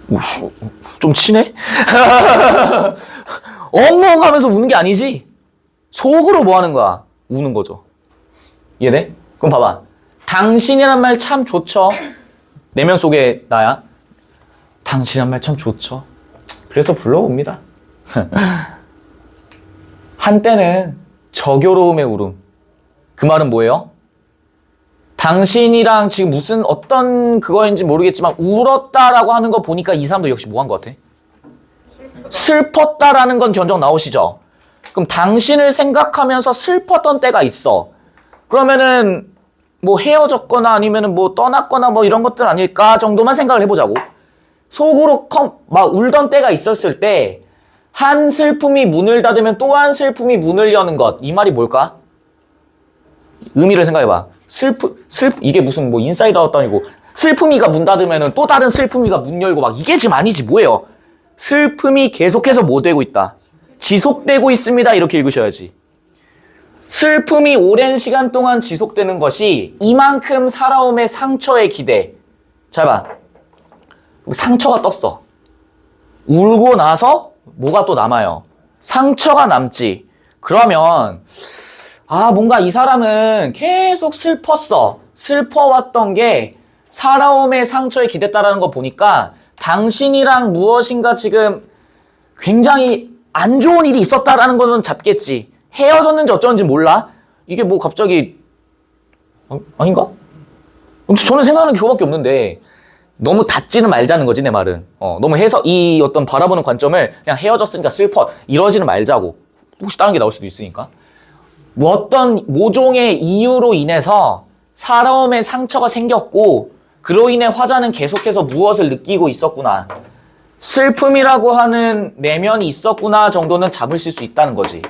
[SPEAKER 2] 오씨, 좀 치네? 엉엉 하면서 우는 게 아니지? 속으로 뭐 하는 거야? 우는 거죠. 이해돼? 그럼 봐봐. 당신이란 말 참 좋죠? 내면 속에 나야. 당신이란 말 참 좋죠? 그래서 불러봅니다. 한때는 저교로움의 울음. 그 말은 뭐예요? 당신이랑 지금 무슨 어떤 그거인지 모르겠지만 울었다라고 하는 거 보니까 이 사람도 역시 뭐 한 것 같아? 슬펐다라는 건 견적 나오시죠? 그럼 당신을 생각하면서 슬펐던 때가 있어. 그러면은 뭐 헤어졌거나 아니면은 뭐 떠났거나 뭐 이런 것들 아닐까 정도만 생각을 해보자고. 속으로 막 울던 때가 있었을 때 한 슬픔이 문을 닫으면 또 한 슬픔이 문을 여는 것. 이 말이 뭘까? 의미를 생각해봐. 이게 무슨 뭐 인사이드 아웃도 아니고 슬픔이가 문 닫으면 또 다른 슬픔이가 문 열고 막 이게 지금 아니지 뭐예요? 슬픔이 계속해서 뭐 되고 있다? 지속되고 있습니다. 이렇게 읽으셔야지. 슬픔이 오랜 시간 동안 지속되는 것이 이만큼 살아옴의 상처의 기대. 잘 봐. 상처가 떴어. 울고 나서 뭐가 또 남아요? 상처가 남지. 그러면 뭔가 이 사람은 계속 슬퍼왔던 게 살아옴의 상처에 기댔다라는 거 보니까 당신이랑 무엇인가 지금 굉장히 안 좋은 일이 있었다라는 거는 잡겠지. 헤어졌는지 어쩌는지 몰라. 이게 뭐 갑자기 아닌가? 저는 생각하는 게 그거밖에 없는데 너무 닫지는 말자는 거지 내 말은. 너무 이 어떤 바라보는 관점을 그냥 헤어졌으니까 슬퍼 이러지는 말자고. 혹시 다른 게 나올 수도 있으니까. 뭐 어떤 모종의 이유로 인해서 살아옴의 상처가 생겼고 그로 인해 화자는 계속해서 무엇을 느끼고 있었구나. 슬픔이라고 하는 내면이 있었구나 정도는 잡으실 수 있다는 거지.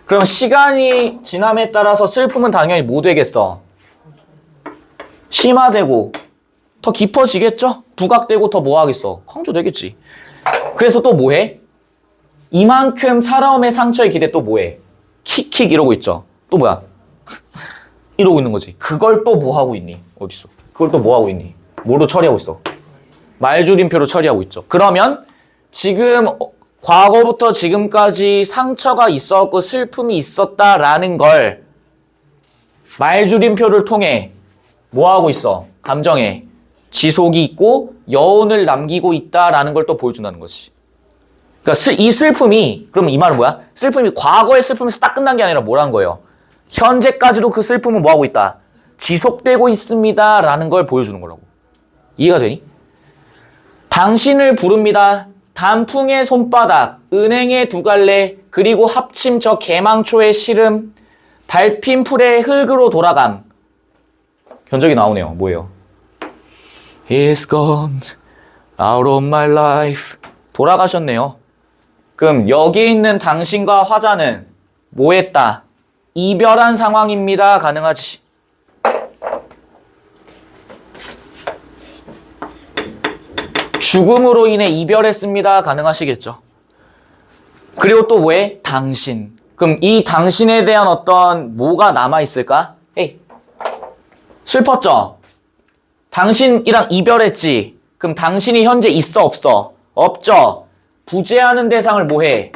[SPEAKER 2] 그럼 시간이 지남에 따라서 슬픔은 당연히 뭐 되겠어? 심화되고 더 깊어지겠죠? 부각되고 더 뭐 하겠어? 강조되겠지. 그래서 또 뭐해? 이만큼 살아옴의 상처에 기대 또 뭐해? 킥킥 이러고 있죠. 또 뭐야? 이러고 있는 거지. 그걸 또 뭐 하고 있니? 어딨어? 그걸 또 뭐 하고 있니? 뭐로 처리하고 있어? 말줄임표로 처리하고 있죠. 그러면 지금 과거부터 지금까지 상처가 있었고 슬픔이 있었다라는 걸 말줄임표를 통해 뭐 하고 있어? 감정에 지속이 있고 여운을 남기고 있다라는 걸 또 보여준다는 거지. 그러니까 이 슬픔이 그러면 이 말은 뭐야? 슬픔이 과거의 슬픔에서 딱 끝난 게 아니라 뭐라는 거예요? 현재까지도 그 슬픔은 뭐 하고 있다? 지속되고 있습니다라는 걸 보여주는 거라고. 이해가 되니? 당신을 부릅니다. 단풍의 손바닥, 은행의 두 갈래, 그리고 합침 저 개망초의 시름, 밟힌 풀의 흙으로 돌아감. 견적이 나오네요. 뭐예요? He's gone, Out of my life. 돌아가셨네요. 그럼 여기 있는 당신과 화자는 뭐 했다? 이별한 상황입니다. 가능하지. 죽음으로 인해 이별했습니다. 가능하시겠죠. 그리고 또 왜? 당신. 그럼 이 당신에 대한 어떤 뭐가 남아있을까? 에이, 슬펐죠? 당신이랑 이별했지? 그럼 당신이 현재 있어 없어? 없죠? 부재하는 대상을 뭐해?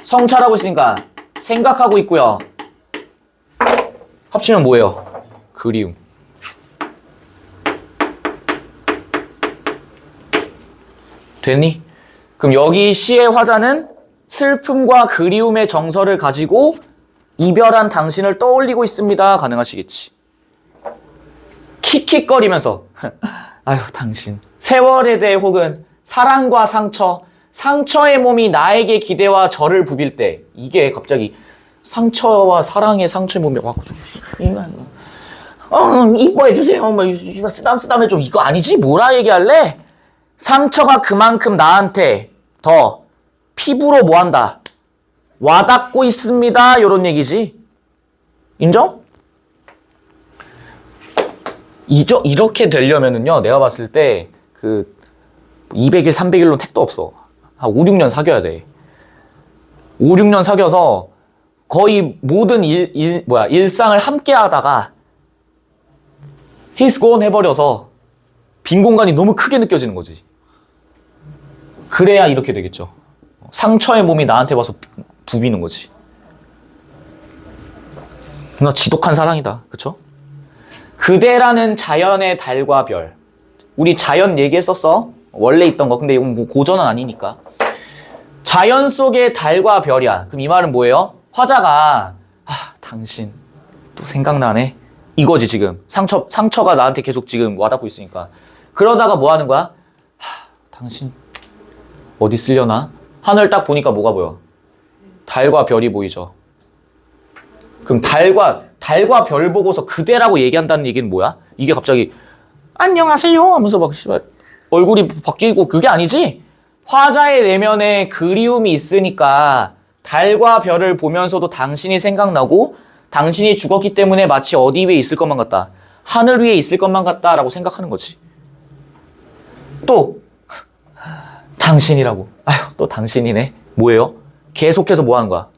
[SPEAKER 2] 성찰하고 있으니까 생각하고 있고요. 합치면 뭐예요? 그리움. 됐니? 그럼 여기 시의 화자는 슬픔과 그리움의 정서를 가지고 이별한 당신을 떠올리고 있습니다. 가능하시겠지. 킥킥거리면서 아유 당신. 세월에 대해 혹은 사랑과 상처, 상처의 몸이 나에게 기대와 저를 부빌 때 이게 갑자기 상처와 사랑의 상처의 몸이 와고 이뻐해주세요. 뭐 쓰담쓰담해 좀 이거 아니지? 뭐라 얘기할래? 상처가 그만큼 나한테 더 피부로 뭐한다? 와닿고 있습니다. 요런 얘기지. 인정? 이렇게 되려면은요, 내가 봤을 때, 200일, 300일로 택도 없어. 한 5, 6년 사귀어야 돼. 5, 6년 사귀어서 거의 모든 일상을 함께 하다가 he's gone 해버려서 빈 공간이 너무 크게 느껴지는 거지. 그래야 이렇게 되겠죠. 상처의 몸이 나한테 와서 부비는 거지. 나 지독한 사랑이다. 그쵸? 그대라는 자연의 달과 별. 우리 자연 얘기했었어. 원래 있던 거. 근데 이건 뭐 고전은 아니니까. 자연 속의 달과 별이야. 그럼 이 말은 뭐예요? 화자가 당신 또 생각나네. 이거지 지금. 상처가 나한테 계속 지금 와닿고 있으니까. 그러다가 뭐 하는 거야? 당신 어디 쓰려나? 하늘 딱 보니까 뭐가 보여? 달과 별이 보이죠. 그럼 달과 별 보고서 그대라고 얘기한다는 얘기는 뭐야? 이게 갑자기 안녕하세요 하면서 막 얼굴이 바뀌고 그게 아니지? 화자의 내면에 그리움이 있으니까 달과 별을 보면서도 당신이 생각나고 당신이 죽었기 때문에 마치 어디 위에 있을 것만 같다. 하늘 위에 있을 것만 같다라고 생각하는 거지. 또 당신이라고. 아휴 또 당신이네. 뭐예요? 계속해서 뭐 하는 거야?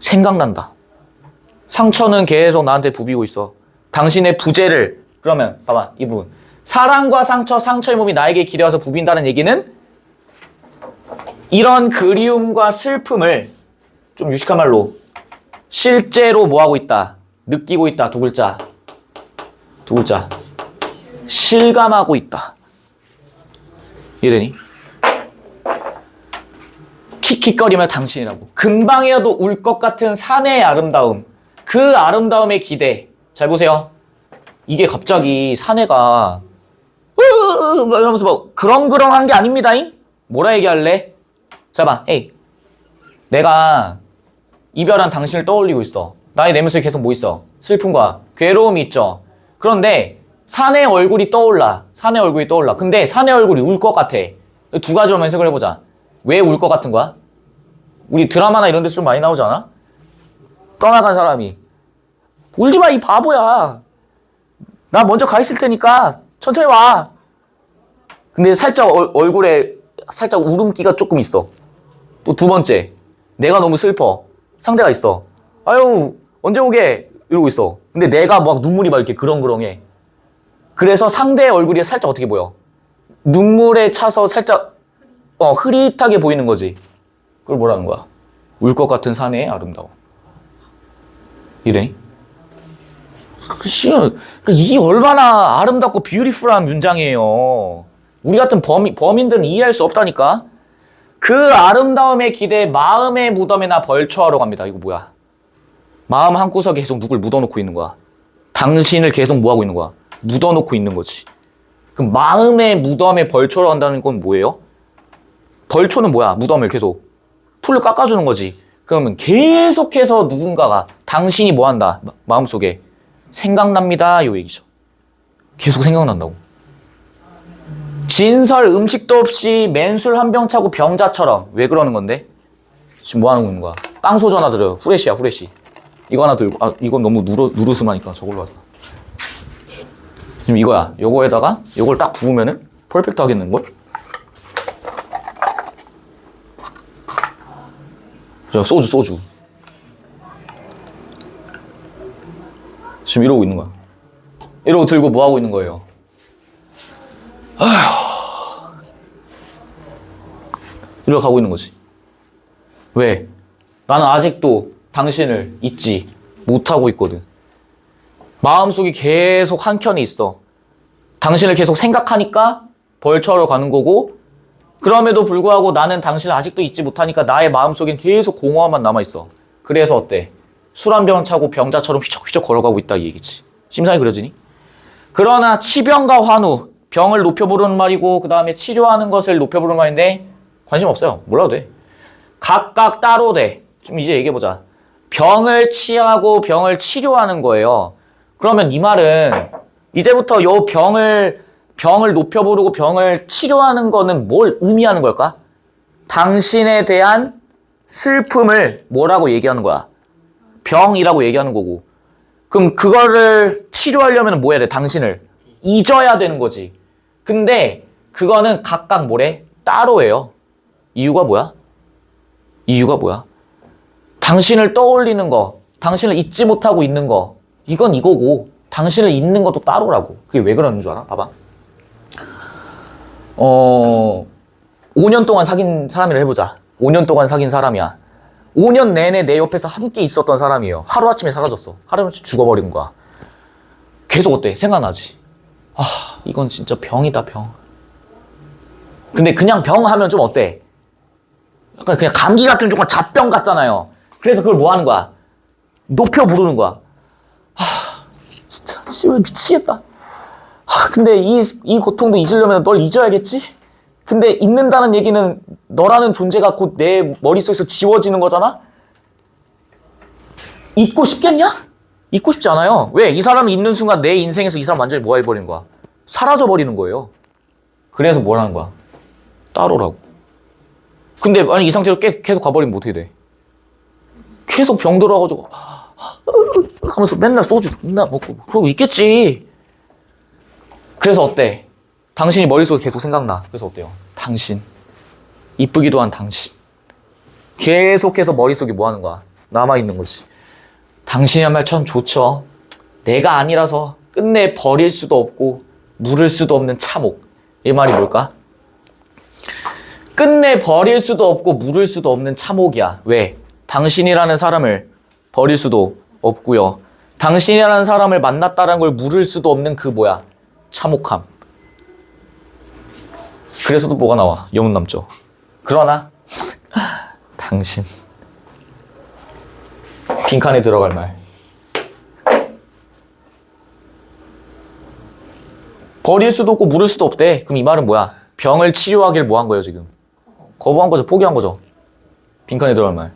[SPEAKER 2] 생각난다. 상처는 계속 나한테 부비고 있어. 당신의 부재를 그러면 봐봐 이 부분. 사랑과 상처의 몸이 나에게 기대어서 부빈다는 얘기는 이런 그리움과 슬픔을 좀 유식한 말로 실제로 뭐 하고 있다. 느끼고 있다. 두 글자. 실감하고 있다. 이해되니? 킥킥거리며 당신이라고. 금방이라도 울 것 같은 산의 아름다움. 그 아름다움의 기대. 잘 보세요. 이게 갑자기 사내가 이러면서 막 그렁그렁한 게 아닙니다잉? 뭐라 얘기할래? 자 봐. 에이. 내가 이별한 당신을 떠올리고 있어. 나의 내면속에 계속 뭐 있어? 슬픔과 괴로움이 있죠. 그런데 사내 얼굴이 떠올라. 근데 사내 얼굴이 울 것 같아. 두 가지로만 해석을 해보자. 왜 울 것 같은 거야? 우리 드라마나 이런 데서 좀 많이 나오지 않아? 떠나간 사람이 울지 마 이 바보야. 나 먼저 가 있을 테니까 천천히 와. 근데 살짝 얼굴에 살짝 울음기가 조금 있어. 또 두 번째, 내가 너무 슬퍼. 상대가 있어. 아유 언제 오게 이러고 있어. 근데 내가 막 눈물이 막 이렇게 그렁그렁해. 그래서 상대의 얼굴이 살짝 어떻게 보여? 눈물에 차서 살짝 흐릿하게 보이는 거지. 그걸 뭐라는 거야? 울 것 같은 사내의 아름다움. 이래니? 이게 얼마나 아름답고 뷰티풀한 문장이에요. 우리 같은 범인들은 이해할 수 없다니까. 그 아름다움의 기대 마음의 무덤에나 벌초하러 갑니다. 이거 뭐야? 마음 한구석에 계속 누굴 묻어놓고 있는 거야. 당신을 계속 뭐하고 있는 거야? 묻어놓고 있는 거지. 그럼 마음의 무덤에 벌초를 한다는 건 뭐예요? 벌초는 뭐야? 무덤을 계속 풀을 깎아주는 거지. 그러면 계속해서 누군가가 당신이 뭐 한다? 마음속에 생각납니다. 요 얘기죠. 계속 생각난다고. 진설 음식도 없이 맨술 한 병 차고 병자처럼. 왜 그러는 건데? 지금 뭐 하는 거야? 빵소주 하나 들어요. 후레쉬야, 후레쉬. 이거 하나 들고, 아, 이건 너무 누르스마니까 저걸로 하자. 지금 이거야. 요거에다가 요걸 딱 부으면은 퍼펙트 하겠는걸? 저 소주. 지금 이러고 있는 거야. 이러고 들고 뭐 하고 있는 거예요? 이러고 가고 있는 거지. 왜? 나는 아직도 당신을 잊지 못하고 있거든. 마음속이 계속 한켠에 있어. 당신을 계속 생각하니까 벌처로 가는 거고, 그럼에도 불구하고 나는 당신을 아직도 잊지 못하니까 나의 마음속엔 계속 공허함만 남아있어. 그래서 어때? 술 한 병 차고 병자처럼 휘적휘적 걸어가고 있다 이 얘기지. 심상이 그려지니? 그러나 치병과 환우, 병을 높여 부르는 말이고 그 다음에 치료하는 것을 높여 부르는 말인데 관심 없어요. 몰라도 돼. 각각 따로 돼. 좀 이제 얘기해보자. 병을 치하고 병을 치료하는 거예요. 그러면 이 말은 이제부터 요 병을 높여 부르고 병을 치료하는 거는 뭘 의미하는 걸까? 당신에 대한 슬픔을 뭐라고 얘기하는 거야? 병이라고 얘기하는 거고. 그럼 그거를 치료하려면 뭐 해야 돼? 당신을 잊어야 되는 거지. 근데 그거는 각각 뭐래? 따로예요. 이유가 뭐야? 당신을 떠올리는 거, 당신을 잊지 못하고 있는 거, 이건 이거고 당신을 잊는 것도 따로라고. 그게 왜 그러는 줄 알아? 봐봐. 5년 동안 사귄 사람이라 해보자. 5년 동안 사귄 사람이야. 5년 내내 내 옆에서 함께 있었던 사람이에요. 하루아침에 사라졌어. 하루아침에 죽어버린 거야. 계속 어때? 생각나지? 아, 이건 진짜 병이다, 병. 근데 그냥 병 하면 좀 어때? 약간 그냥 감기 같은 조금 잡병 같잖아요. 그래서 그걸 뭐 하는 거야? 높여 부르는 거야. 아, 진짜 씨발 미치겠다. 아, 근데 이 고통도 잊으려면 널 잊어야겠지? 근데 잊는다는 얘기는 너라는 존재가 곧 내 머릿속에서 지워지는 거잖아? 잊고 싶겠냐? 잊고 싶지 않아요. 왜? 이 사람을 잊는 순간 내 인생에서 이 사람 완전히 뭐 해버리는 거야? 사라져버리는 거예요. 그래서 뭘 하는 거야? 따로라고. 근데 만약 이 상태로 계속 가버리면 어떻게 돼? 계속 병 들어가지고 하면서 맨날 소주 존나 먹고 그러고 있겠지. 그래서 어때? 당신이 머릿속에 계속 생각나. 그래서 어때요? 당신. 이쁘기도 한 당신. 계속해서 머릿속에 뭐 하는 거야? 남아있는 거지. 당신이야말로 참 좋죠. 내가 아니라서 끝내 버릴 수도 없고 물을 수도 없는 참혹. 이 말이 뭘까? 끝내 버릴 수도 없고 물을 수도 없는 참혹이야. 왜? 당신이라는 사람을 버릴 수도 없고요. 당신이라는 사람을 만났다는 걸 물을 수도 없는 그 뭐야? 참혹함. 그래서도 뭐가 나와? 여문 남죠. 그러나 당신. 빈칸에 들어갈 말. 버릴 수도 없고 물을 수도 없대. 그럼 이 말은 뭐야? 병을 치료하길 뭐 한 거예요 지금? 거부한 거죠? 포기한 거죠? 빈칸에 들어갈 말.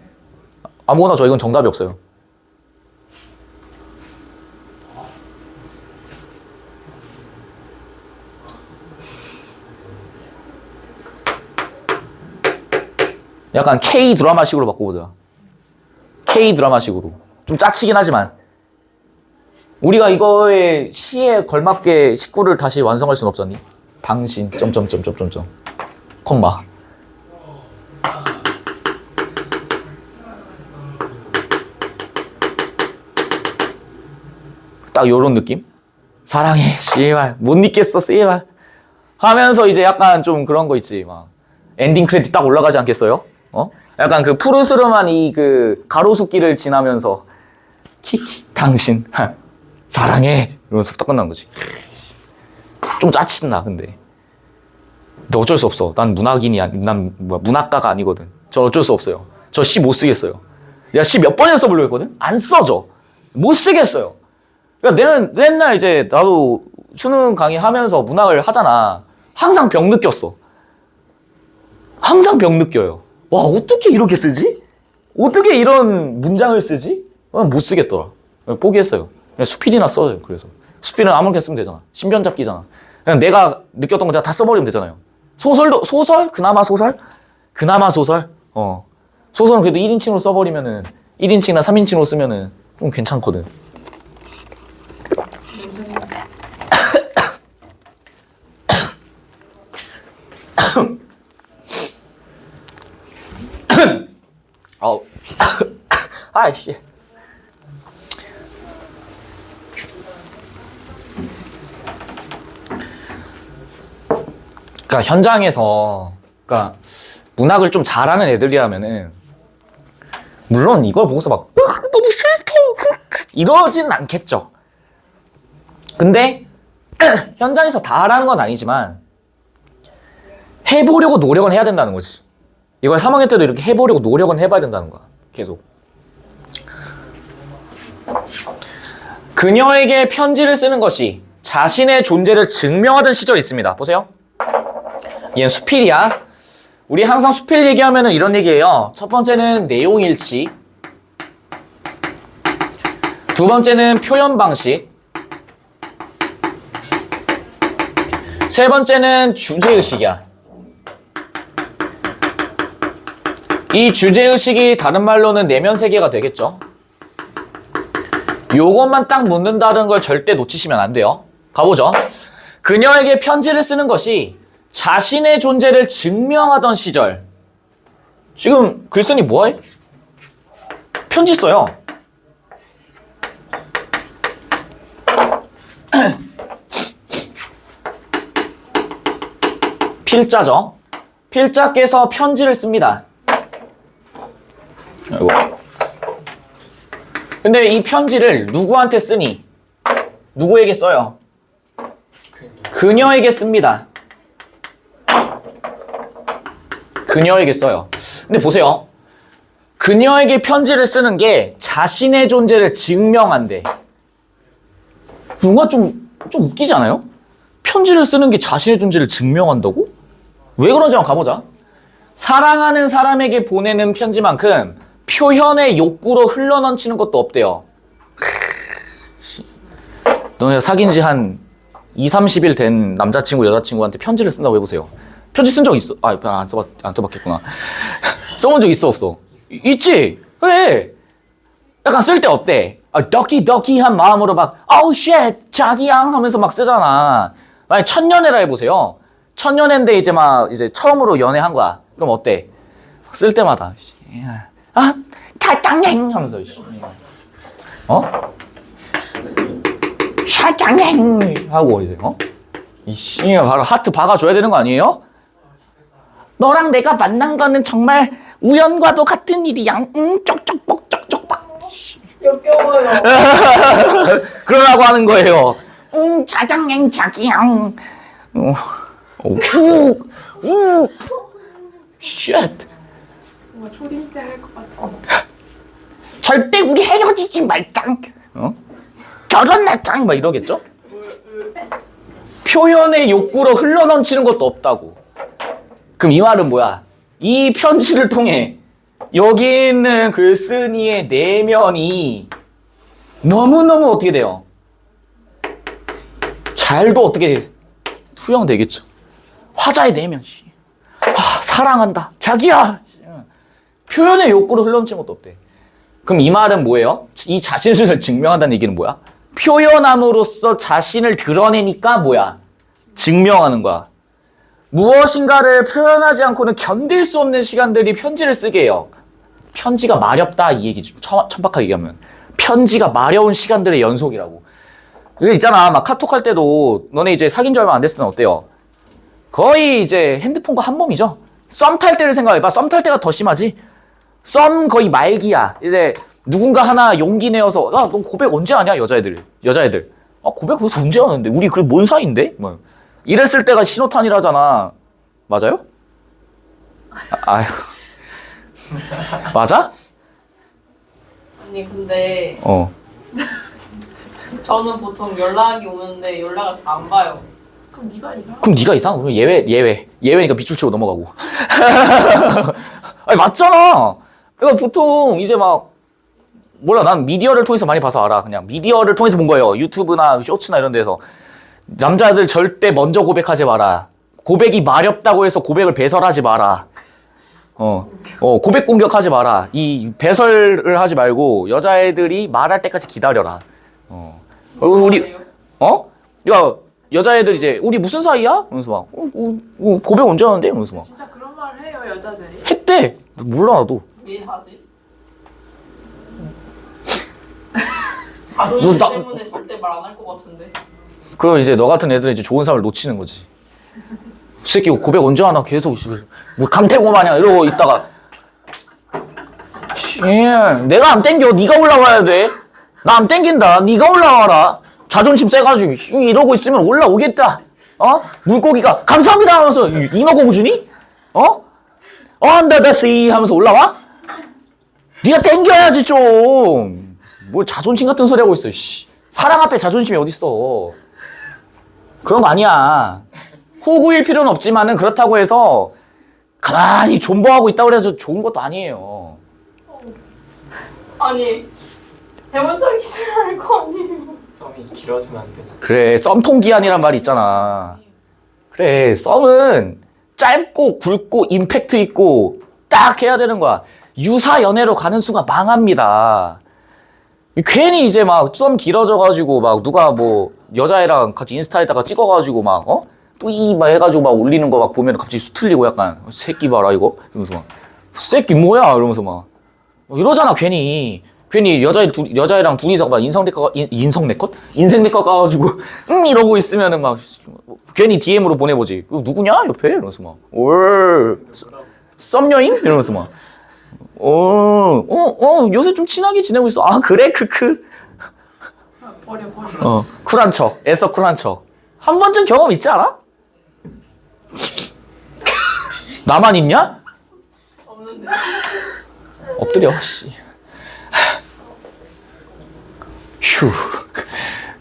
[SPEAKER 2] 아무거나 줘. 이건 정답이 없어요. 약간 K 드라마식으로 바꿔보자. K 드라마식으로. 좀 짜치긴 하지만 우리가 이거의 시에 걸맞게 식구를 다시 완성할 순 없잖니? 당신 점점점점점점 콤마. 딱 요런 느낌? 사랑해 씨발 못 잊겠어 씨발 하면서 이제 약간 좀 그런 거 있지. 막 엔딩 크레딧 딱 올라가지 않겠어요? 약간 그 푸르스름한 이 그 가로수길을 지나면서 키키 당신 사랑해 이러면서 딱 끝난 거지. 좀 짜친다. 근데 어쩔 수 없어. 난 문학인이야. 난 문학가가 아니거든. 저 어쩔 수 없어요. 저 시 못 쓰겠어요. 내가 시 몇 번이나 써보려고 했거든? 안 써져. 못 쓰겠어요. 그러니까 내가 맨날 이제 나도 수능 강의하면서 문학을 하잖아. 항상 병 느꼈어. 항상 병 느껴요. 와, 어떻게 이렇게 쓰지? 어떻게 이런 문장을 쓰지? 못 쓰겠더라. 포기했어요. 그냥 수필이나 써요. 그래서 수필은 아무렇게 쓰면 되잖아. 신변잡기잖아. 그냥 내가 느꼈던 거 내가 다 써버리면 되잖아요. 소설? 그나마 소설? 소설은 그래도 1인칭으로 써버리면은 1인칭이나 3인칭으로 쓰면은 좀 괜찮거든. 아이씨. 그러니까 현장에서 문학을 좀 잘하는 애들이라면은 물론 이걸 보고서 막 너무 슬퍼 이러진 않겠죠. 근데 현장에서 다 하라는 건 아니지만 해보려고 노력은 해야 된다는 거지. 이걸 3학년 때도 이렇게 해보려고 노력은 해봐야 된다는 거야. 계속. 그녀에게 편지를 쓰는 것이 자신의 존재를 증명하던 시절이 있습니다. 보세요. 얘는 수필이야. 우리 항상 수필 얘기하면은 이런 얘기예요. 첫 번째는 내용 일치. 두 번째는 표현 방식. 세 번째는 주제의식이야. 이 주제의식이 다른 말로는 내면 세계가 되겠죠. 요것만 딱 묻는다는 걸 절대 놓치시면 안 돼요. 가보죠. 그녀에게 편지를 쓰는 것이 자신의 존재를 증명하던 시절. 지금 글쓴이 뭐해? 편지 써요. 필자죠. 필자께서 편지를 씁니다. 아이고. 근데 이 편지를 누구한테 쓰니? 누구에게 써요? 그녀에게 씁니다. 그녀에게 써요. 근데 보세요. 그녀에게 편지를 쓰는 게 자신의 존재를 증명한대. 뭔가 좀 웃기지 않아요? 편지를 쓰는 게 자신의 존재를 증명한다고? 왜 그런지 한번 가보자. 사랑하는 사람에게 보내는 편지만큼 표현의 욕구로 흘러넘치는 것도 없대요. 너네 사귄 지 한 2, 30일 된 남자친구, 여자친구한테 편지를 쓴다고 해보세요. 편지 쓴 적 있어? 안 써봤겠구나. 써본 적 있어, 없어? 있지? 그래. 약간 쓸 때 어때? 덕기덕기한 마음으로 막, 아우, 쉣, 자기야 하면서 막 쓰잖아. 만약 첫연애라 해보세요. 첫연애인데 이제 처음으로 연애한 거야. 그럼 어때? 쓸 때마다. 사장님 하면서 사장님 하고 이제 이씨 바로 하트 박아줘야 되는 거 아니에요? 너랑 내가 만난 거는 정말 우연과도 같은 일이야. 쪽쪽뻑 쪽쪽뻑.
[SPEAKER 3] 역겨워요.
[SPEAKER 2] 그러라고 하는 거예요.
[SPEAKER 3] 사장님 자기야.
[SPEAKER 2] 쉣.
[SPEAKER 3] 뭔가 초딩 때 할 것 같은.
[SPEAKER 2] 절대 우리 헤어지지 말짱. 결혼하짱 막 이러겠죠? 표현의 욕구로 흘러넘치는 것도 없다고. 그럼 이 말은 뭐야? 이 편지를 통해 여기 있는 글쓴이의 내면이 너무너무 어떻게 돼요? 잘도 어떻게 투영되겠죠. 화자의 내면. 사랑한다. 자기야. 표현의 욕구로 흘러넘치는 것도 없대. 그럼 이 말은 뭐예요? 이 자신을 증명한다는 얘기는 뭐야? 표현함으로써 자신을 드러내니까 뭐야? 증명하는 거야. 무엇인가를 표현하지 않고는 견딜 수 없는 시간들이 편지를 쓰게 해요. 편지가 마렵다 이 얘기죠. 천박하게 얘기하면. 편지가 마려운 시간들의 연속이라고. 이거 있잖아. 막 카톡 할 때도 너네 이제 사귄 지 얼마 안 됐을 땐 어때요? 거의 이제 핸드폰과 한 몸이죠. 썸 탈 때를 생각해봐. 썸 탈 때가 더 심하지. 썸 거의 말기야. 이제 누군가 하나 용기 내어서 너 고백 언제 하냐? 여자애들. 고백 벌써 언제 하는데? 우리 그래 뭔 사이인데? 뭐 이랬을 때가 신호탄이라잖아. 맞아요? 아휴. 맞아?
[SPEAKER 3] 아니 근데 저는 보통 연락이 오는데 연락을 잘 안 봐요. 그럼 네가 이상?
[SPEAKER 2] 그럼 네가 이상? 그럼 예외니까 밑줄 치고 넘어가고. 아니 맞잖아. 그러니까 보통 이제 막 몰라 난 미디어를 통해서 많이 봐서 알아. 그냥 미디어를 통해서 본 거예요. 유튜브나 쇼츠나 이런 데서 남자들 절대 먼저 고백하지 마라. 고백이 마렵다고 해서 고백을 배설하지 마라. 고백 공격하지 마라. 이 배설을 하지 말고 여자애들이 말할 때까지 기다려라. 우리 야 여자애들 이제 우리 무슨 사이야? 그러면서 막 고백 언제 하는데? 그러면서 막
[SPEAKER 4] 진짜 그런 말을 해요 여자들이?
[SPEAKER 2] 했대. 몰라 나도.
[SPEAKER 3] 왜 하지? 자존심
[SPEAKER 2] 나-
[SPEAKER 3] 때문에 절대 말 안 할 것 같은데.
[SPEAKER 2] 그럼 이제 너 같은 애들은 이제 좋은 사람을 놓치는 거지. 이 새끼 고백 언제 하나 계속 뭐 강태공 마냥 이러고 있다가 내가 안 땡겨. 네가 올라와야 돼. 나 안 땡긴다. 네가 올라와라. 자존심 세가지고 이러고 있으면 올라오겠다. 물고기가 감사합니다 하면서 잉어공 주니? Under the sea 하면서 올라와? 네가 땡겨야지 좀. 뭘 자존심 같은 소리 하고 있어. 씨. 사랑 앞에 자존심이 어딨어. 그런 거 아니야. 호구일 필요는 없지만은 그렇다고 해서 가만히 존버하고 있다고 해서 좋은 것도 아니에요.
[SPEAKER 3] 아니 해본 적 있으면 알 거 아니에요.
[SPEAKER 1] 썸이 길어지면 안 되나?
[SPEAKER 2] 그래, 썸통 기한이란 말이 있잖아. 그래, 썸은 짧고 굵고 임팩트 있고 딱 해야 되는 거야. 유사 연애로 가는 순간 망합니다. 괜히 이제 막 썸 길어져가지고 막 누가 뭐 여자애랑 같이 인스타에다가 찍어가지고 막 뿌이 막 해가지고 막 올리는 거 막 보면 갑자기 수틀리고 약간 새끼 봐라 이거 이러면서 막 새끼 뭐야 이러면서 막 이러잖아 괜히 여자애랑 둘이서 막 인생 내컷 까가지고 이러고 있으면은 막 괜히 DM으로 보내보지. 이거 누구냐 옆에 이러면서 막 썸녀임 이러면서 막 요새 좀 친하게 지내고 있어. 아 그래 크크.
[SPEAKER 4] 버려.
[SPEAKER 2] 쿨한 척 애써 쿨한 척. 한 번쯤 경험 있지 않아? 나만 있냐?
[SPEAKER 3] 없는데.
[SPEAKER 2] 엎드려 씨. 휴.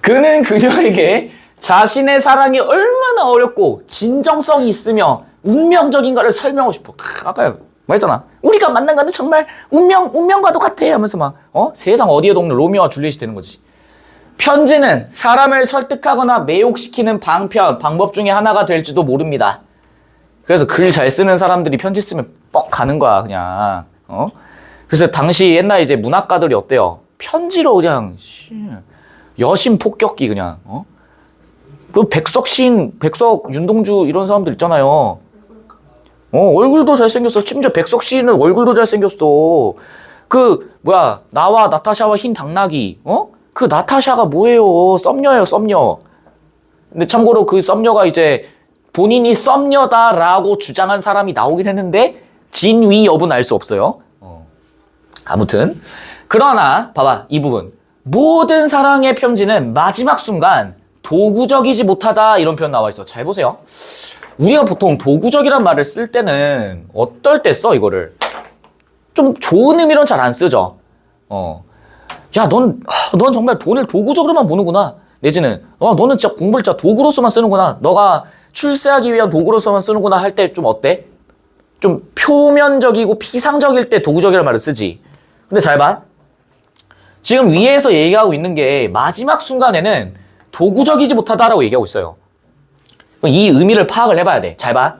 [SPEAKER 2] 그는 그녀에게 자신의 사랑이 얼마나 어렵고 진정성이 있으며 운명적인가를 설명하고 싶어. 아까 말했잖아. 우리가 만난 거는 정말 운명과도 같아 하면서 막 세상 어디에도 없는 로미오와 줄리엣이 되는 거지. 편지는 사람을 설득하거나 매혹시키는 방법 중에 하나가 될지도 모릅니다. 그래서 글 잘 쓰는 사람들이 편지 쓰면 뻑 가는 거야 그냥. 그래서 당시 옛날 이제 문학가들이 어때요? 편지로 그냥 여심 폭격기 그냥. 그 백석 윤동주 이런 사람들 있잖아요. 얼굴도 잘생겼어. 심지어 백석 시인은 얼굴도 잘생겼어. 나와 나타샤와 흰 당나귀. 그 나타샤가 뭐예요? 썸녀예요, 썸녀. 근데 참고로 그 썸녀가 이제 본인이 썸녀다라고 주장한 사람이 나오긴 했는데 진위 여부는 알 수 없어요. 아무튼 그러나 봐봐 이 부분. 모든 사랑의 편지는 마지막 순간 도구적이지 못하다 이런 표현 나와 있어. 잘 보세요. 우리가 보통 도구적이란 말을 쓸 때는 어떨 때 써 이거를? 좀 좋은 의미로는 잘 안 쓰죠. 야, 넌 정말 돈을 도구적으로만 보는구나. 내지는 너는 진짜 공부를 진짜 도구로서만 쓰는구나. 너가 출세하기 위한 도구로서만 쓰는구나 할 때 좀 어때? 좀 표면적이고 피상적일 때 도구적이라는 말을 쓰지. 근데 잘 봐. 지금 위에서 얘기하고 있는 게 마지막 순간에는 도구적이지 못하다라고 얘기하고 있어요. 이 의미를 파악을 해봐야 돼. 잘 봐.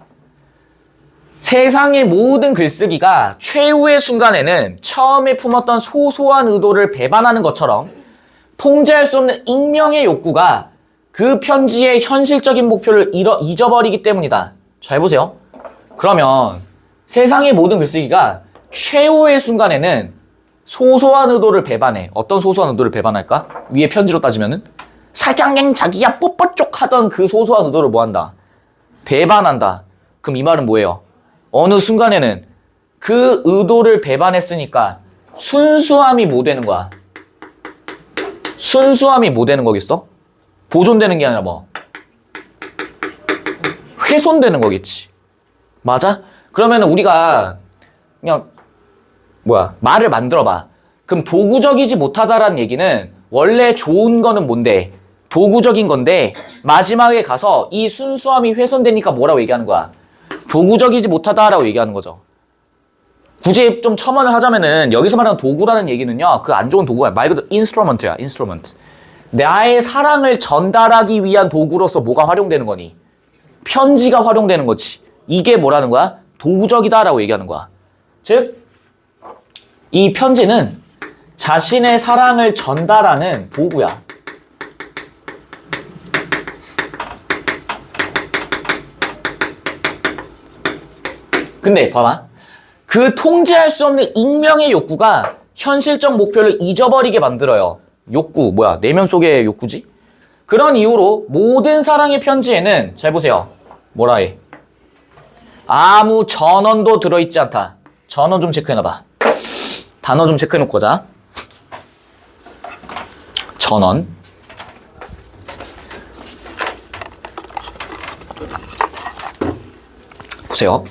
[SPEAKER 2] 세상의 모든 글쓰기가 최후의 순간에는 처음에 품었던 소소한 의도를 배반하는 것처럼 통제할 수 없는 익명의 욕구가 그 편지의 현실적인 목표를 잊어버리기 때문이다. 잘 보세요. 그러면 세상의 모든 글쓰기가 최후의 순간에는 소소한 의도를 배반해. 어떤 소소한 의도를 배반할까? 위에 편지로 따지면은 사장님 자기야 뽀뽀 쪽 하던 그 소소한 의도를 뭐한다? 배반한다. 그럼 이 말은 뭐예요? 어느 순간에는 그 의도를 배반했으니까 순수함이 뭐 되는 거야? 순수함이 뭐 되는 거겠어? 보존되는 게 아니라 뭐? 훼손되는 거겠지. 맞아? 그러면 우리가 그냥 말을 만들어봐. 그럼 도구적이지 못하다라는 얘기는 원래 좋은 거는 뭔데? 도구적인 건데 마지막에 가서 이 순수함이 훼손되니까 뭐라고 얘기하는 거야? 도구적이지 못하다라고 얘기하는 거죠. 굳이 좀 첨언을 하자면은 여기서 말하는 도구라는 얘기는요. 그 안 좋은 도구가 말 그대로 인스트루먼트야. 인스트루먼트. 나의 사랑을 전달하기 위한 도구로서 뭐가 활용되는 거니? 편지가 활용되는 거지. 이게 뭐라는 거야? 도구적이다라고 얘기하는 거야. 즉, 이 편지는 자신의 사랑을 전달하는 도구야. 근데 봐봐. 그 통제할 수 없는 익명의 욕구가 현실적 목표를 잊어버리게 만들어요. 욕구, 뭐야? 내면 속의 욕구지? 그런 이유로 모든 사랑의 편지에는 잘 보세요. 뭐라 해? 아무 전원도 들어있지 않다. 전원 좀 체크해놔봐. 단어 좀 체크해놓고 자. 전원. 보세요.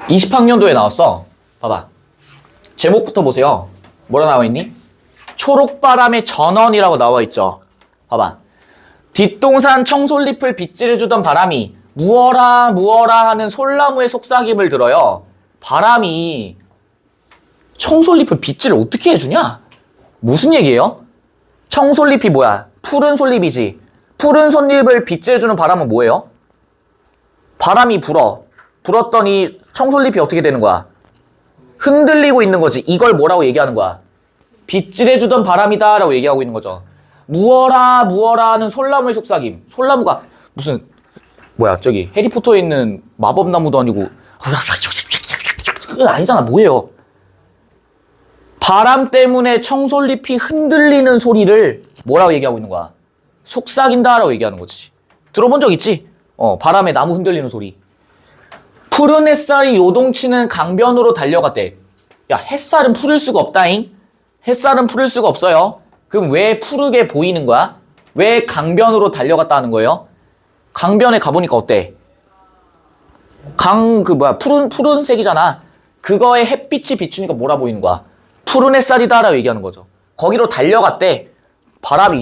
[SPEAKER 2] 20학년도에 나왔어. 봐봐. 제목부터 보세요. 뭐라 나와 있니? 초록바람의 전원이라고 나와 있죠. 봐봐. 뒷동산 청솔잎을 빗질해주던 바람이 무어라 무어라 하는 솔나무의 속삭임을 들어요. 바람이 청솔잎을 빗질을 어떻게 해주냐? 무슨 얘기예요? 청솔잎이 뭐야? 푸른 솔잎이지. 푸른 솔잎을 빗질해주는 바람은 뭐예요? 바람이 불어. 불었더니 청솔잎이 어떻게 되는 거야? 흔들리고 있는 거지. 이걸 뭐라고 얘기하는 거야? 빗질해주던 바람이다 라고 얘기하고 있는 거죠. 무어라 무어라 하는 솔나무의 속삭임. 솔나무가 무슨 뭐야 저기 해리포터에 있는 마법나무도 아니고 아니잖아. 뭐예요? 바람 때문에 청솔잎이 흔들리는 소리를 뭐라고 얘기하고 있는 거야? 속삭인다 라고 얘기하는 거지. 들어본 적 있지? 바람에 나무 흔들리는 소리. 푸른 햇살이 요동치는 강변으로 달려갔대. 야, 햇살은 푸를 수가 없다잉? 햇살은 푸를 수가 없어요. 그럼 왜 푸르게 보이는 거야? 왜 강변으로 달려갔다 하는 거예요? 강변에 가보니까 어때? 푸른색이잖아. 그거에 햇빛이 비추니까 뭐라 보이는 거야? 푸른 햇살이다라고 얘기하는 거죠. 거기로 달려갔대. 바람이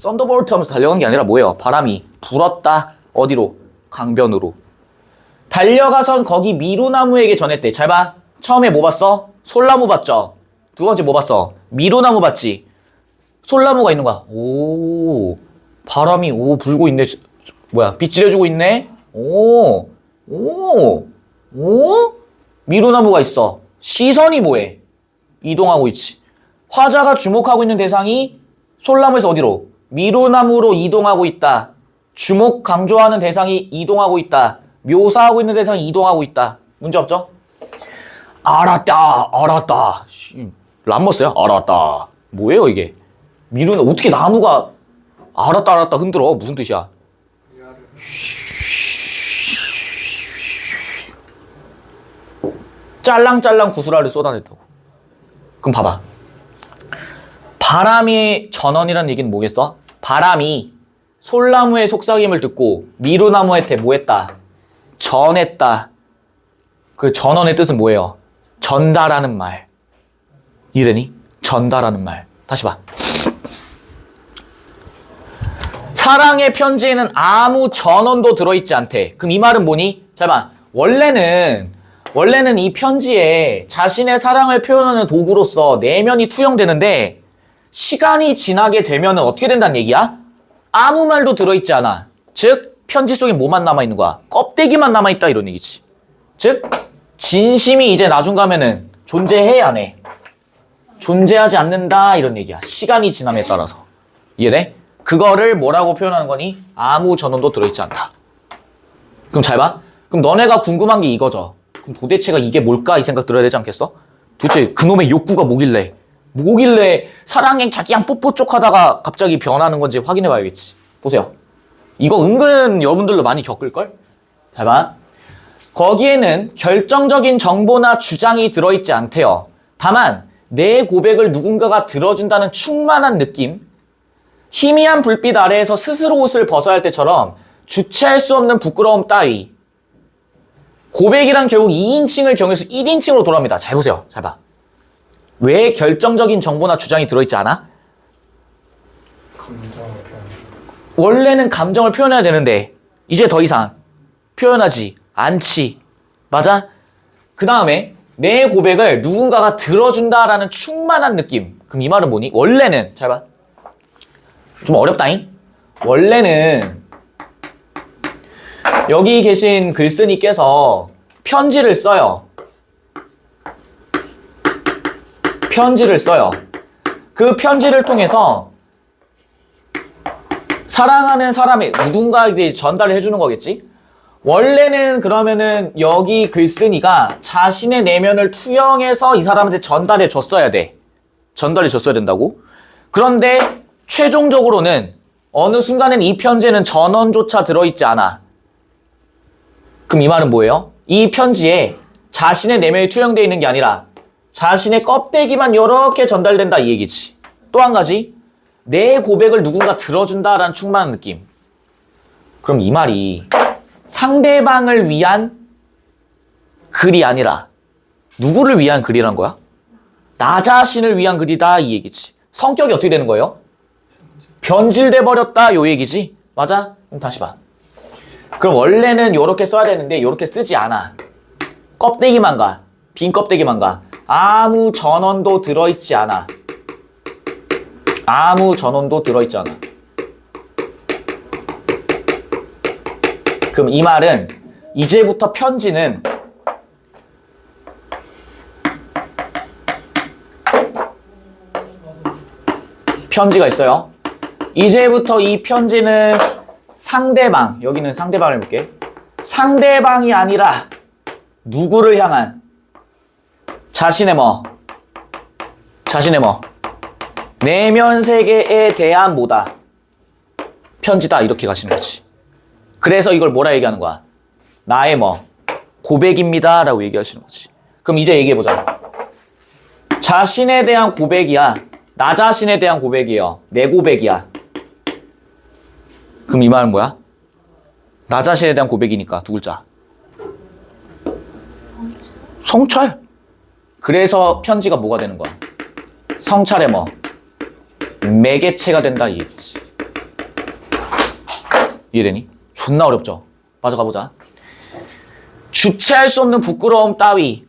[SPEAKER 2] 썬더볼트 하면서 달려간 게 아니라 뭐예요? 바람이 불었다. 어디로? 강변으로. 달려가선 거기 미루나무에게 전했대. 잘 봐. 처음에 뭐 봤어? 솔나무 봤죠? 두 번째 뭐 봤어? 미루나무 봤지? 솔나무가 있는 거야. 오, 바람이 불고 있네. 뭐야? 빗질해주고 있네? 오, 미루나무가 있어. 시선이 뭐해? 이동하고 있지. 화자가 주목하고 있는 대상이 솔나무에서 어디로? 미루나무로 이동하고 있다. 주목 강조하는 대상이 이동하고 있다. 묘사하고 있는 대상이 이동하고 있다. 문제 없죠? 알았다. 람머스야? 알았다. 뭐예요 이게? 미루는 어떻게 나무가 알았다 흔들어? 무슨 뜻이야? 짤랑짤랑 구슬알을 쏟아냈다고. 그럼 봐봐. 바람의 전원이라는 얘기는 뭐겠어? 바람이 솔나무의 속삭임을 듣고 미루나무한테 뭐 했다? 전했다. 그 전원의 뜻은 뭐예요? 전달하는 말. 이래니? 전달하는 말. 다시 봐. 사랑의 편지에는 아무 전원도 들어있지 않대. 그럼 이 말은 뭐니? 잘 봐. 원래는 이 편지에 자신의 사랑을 표현하는 도구로서 내면이 투영되는데 시간이 지나게 되면 어떻게 된다는 얘기야? 아무 말도 들어있지 않아. 즉 편지 속에 뭐만 남아있는 거야? 껍데기만 남아있다 이런 얘기지. 즉 진심이 이제 나중 가면은 존재해 안 해? 존재하지 않는다 이런 얘기야. 시간이 지남에 따라서. 이해돼? 그거를 뭐라고 표현하는 거니? 아무 전원도 들어있지 않다. 그럼 잘 봐. 그럼 너네가 궁금한 게 이거죠. 그럼 도대체가 이게 뭘까? 이 생각 들어야 되지 않겠어? 도대체 그놈의 욕구가 뭐길래 사랑행 자기양 뽀뽀 쪽 하다가 갑자기 변하는 건지 확인해 봐야겠지. 보세요. 이거 은근 여러분들도 많이 겪을걸? 잘 봐. 거기에는 결정적인 정보나 주장이 들어있지 않대요. 다만 내 고백을 누군가가 들어준다는 충만한 느낌, 희미한 불빛 아래에서 스스로 옷을 벗어야 할 때처럼 주체할 수 없는 부끄러움 따위. 고백이란 결국 2인칭을 경유해서 1인칭으로 돌아옵니다. 잘 보세요. 잘 봐. 왜 결정적인 정보나 주장이 들어있지 않아?
[SPEAKER 1] 감정을 표현.
[SPEAKER 2] 원래는 감정을 표현해야 되는데 이제 더 이상 표현하지 않지. 맞아? 그 다음에 내 고백을 누군가가 들어준다라는 충만한 느낌. 그럼 이 말은 뭐니? 원래는 잘 봐. 좀 어렵다잉? 원래는 여기 계신 글쓴이께서 편지를 써요. 편지를 써요. 그 편지를 통해서 사랑하는 사람의 누군가에게 전달을 해주는 거겠지? 원래는 그러면은 여기 글쓴이가 자신의 내면을 투영해서 이 사람한테 전달해 줬어야 돼. 전달해 줬어야 된다고? 그런데 최종적으로는 어느 순간엔 이 편지에는 전원조차 들어있지 않아. 그럼 이 말은 뭐예요? 이 편지에 자신의 내면이 투영되어 있는 게 아니라 자신의 껍데기만 이렇게 전달된다 이 얘기지. 또 한 가지, 내 고백을 누군가 들어준다라는 충만한 느낌. 그럼 이 말이 상대방을 위한 글이 아니라 누구를 위한 글이란 거야? 나 자신을 위한 글이다 이 얘기지. 성격이 어떻게 되는 거예요? 변질돼 버렸다 요 얘기지. 맞아? 그럼 다시 봐. 그럼 원래는 요렇게 써야 되는데 요렇게 쓰지 않아. 껍데기만 가. 빈 껍데기만 가. 아무 전원도 들어있지 않아. 아무 전원도 들어있지 않아. 그럼 이 말은 이제부터 편지는 편지가 있어요. 이제부터 이 편지는 상대방, 여기는 상대방을 볼게. 상대방이 아니라 누구를 향한 자신의 내면 세계에 대한 뭐다? 편지다 이렇게 가시는 거지. 그래서 이걸 뭐라 얘기하는 거야? 나의 고백입니다 라고 얘기하시는 거지. 그럼 이제 얘기해보자. 자신에 대한 고백이야? 나 자신에 대한 고백이에요? 내 고백이야? 그럼 이 말은 뭐야? 나 자신에 대한 고백이니까 두 글자. 성찰. 그래서 편지가 뭐가 되는 거야? 성찰의 매개체가 된다 이 얘기지. 이해되니? 존나 어렵죠? 맞아, 가보자. 주체할 수 없는 부끄러움 따위,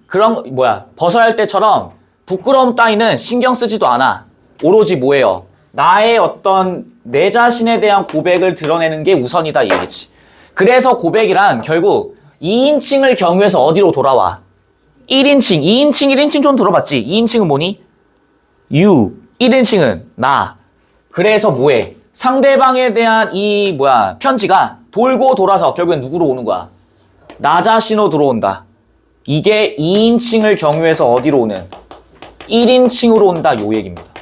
[SPEAKER 2] 벗어야 할 때처럼 부끄러움 따위는 신경 쓰지도 않아. 오로지 뭐예요? 나의 어떤 내 자신에 대한 고백을 드러내는 게 우선이다 이 얘기지. 그래서 고백이란 결국 2인칭을 경유해서 어디로 돌아와? 1인칭, 2인칭, 1인칭 좀 들어봤지? 2인칭은 뭐니? you, 1인칭은 나. 그래서 뭐해? 상대방에 대한 편지가 돌고 돌아서 결국엔 누구로 오는 거야? 나 자신으로 들어온다. 이게 2인칭을 경유해서 어디로 오는? 1인칭으로 온다 요 얘기입니다.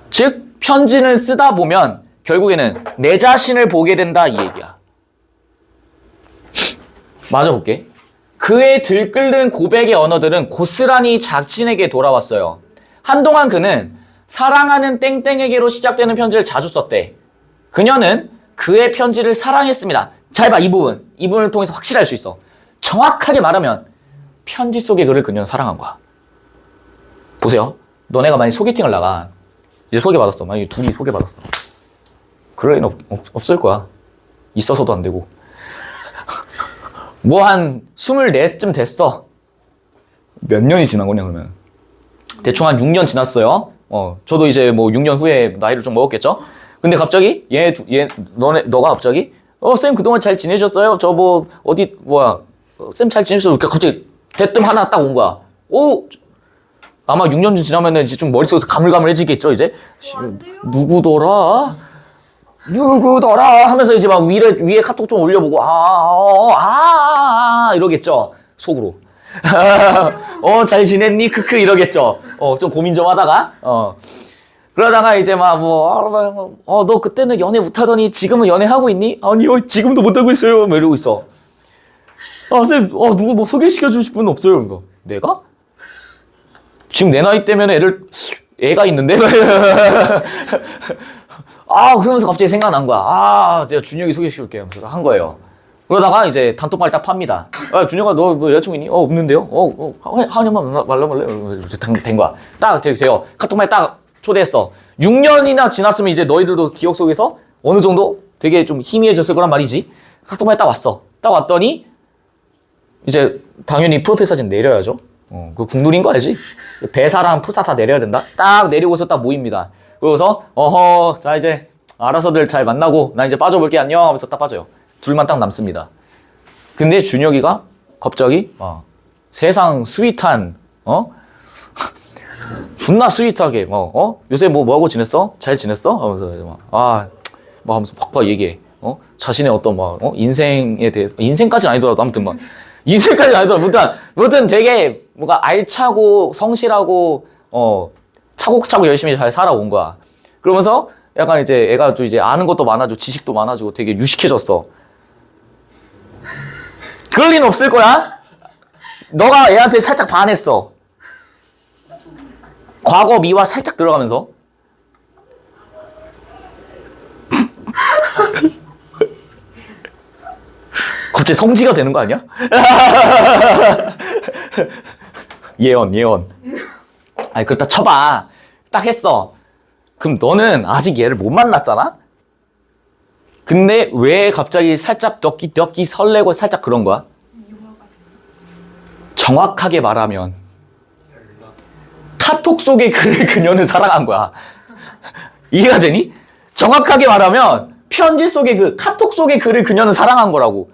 [SPEAKER 2] 즉 편지를 쓰다 보면 결국에는 내 자신을 보게 된다 이 얘기야. 맞아볼게. 그의 들끓는 고백의 언어들은 고스란히 자신에게 돌아왔어요. 한동안 그는 사랑하는 땡땡에게로 시작되는 편지를 자주 썼대. 그녀는 그의 편지를 사랑했습니다. 잘 봐, 이 부분을 통해서 확실히 알 수 있어. 정확하게 말하면 편지 속의 글을 그녀는 사랑한 거야. 보세요. 너네가 만약에 소개팅을 나가. 이제 소개받았어. 만약에 둘이 소개받았어. 그럴 리는 없을 거야. 있어서도 안 되고. 뭐 한 24쯤 됐어. 몇 년이 지난 거냐 그러면. 대충 한 6년 지났어요. 저도 이제 6년 후에 나이를 좀 먹었겠죠? 근데 갑자기 너가 갑자기 쌤 그동안 잘 지내셨어요? 쌤 잘 지내셨어요? 이렇게 갑자기 대뜸 하나 딱 온 거야. 아마 6년 지나면은 이제 좀 머릿속에서 가물가물해지겠죠, 이제? 누구더라 하면서 이제 막 위에 카톡 좀 올려보고, 이러겠죠, 속으로. 잘 지냈니? 크크, 이러겠죠. 좀 고민 좀 하다가, 그러다가 이제 너 그때는 연애 못하더니 지금은 연애하고 있니? 아니요, 지금도 못하고 있어요. 뭐 이러고 있어. 쌤, 누구 소개시켜주실 분 없어요? 이거. 내가? 지금 내 나이 때면 애가 있는데? 그러면서 갑자기 생각난 거야. 내가 준혁이 소개시켜줄게. 하면서 한 거예요. 그러다가 이제 단톡방을 딱 팝니다. 준혁아, 너 여자친구 있니? 없는데요? 하냐만 말래? 이렇게 된 거야. 딱 되세요. 카톡방에 딱 초대했어. 6년이나 지났으면 이제 너희들도 기억 속에서 어느 정도 되게 좀 희미해졌을 거란 말이지. 카톡방에 딱 왔어. 딱 왔더니 이제 당연히 프로필 사진 내려야죠. 그 국룰인 거 알지? 배사랑 푸사 다 내려야 된다? 딱 내리고서 딱 모입니다. 그러고서, 자, 이제, 알아서들 잘 만나고, 나 이제 빠져볼게, 안녕 하면서 딱 빠져요. 둘만 딱 남습니다. 근데 준혁이가 갑자기, 세상 스윗한, 존나 스윗하게, 요새 뭐하고 지냈어? 잘 지냈어? 하면서, 하면서 팍팍 얘기해. 자신의 어떤, 인생에 대해서, 인생까지는 아니더라도, 아무튼 인생까지는 아니더라도, 무튼 되게, 뭔가 알차고, 성실하고, 차곡차곡 열심히 잘 살아온 거야. 그러면서, 약간 이제 애가 좀 이제 아는 것도 많아지고, 지식도 많아지고 되게 유식해졌어. 그럴 리는 없을 거야? 너가 애한테 살짝 반했어. 과거 미화 살짝 들어가면서. 갑자기 성지가 되는 거 아니야? 예언. 아니, 그렇다 쳐봐. 딱 했어. 그럼 너는 아직 얘를 못 만났잖아? 근데 왜 갑자기 살짝 덕기 설레고 살짝 그런 거야? 정확하게 말하면 카톡 속의 글을 그녀는 사랑한 거야. 이해가 되니? 정확하게 말하면 편지 속의 카톡 속의 글을 그녀는 사랑한 거라고.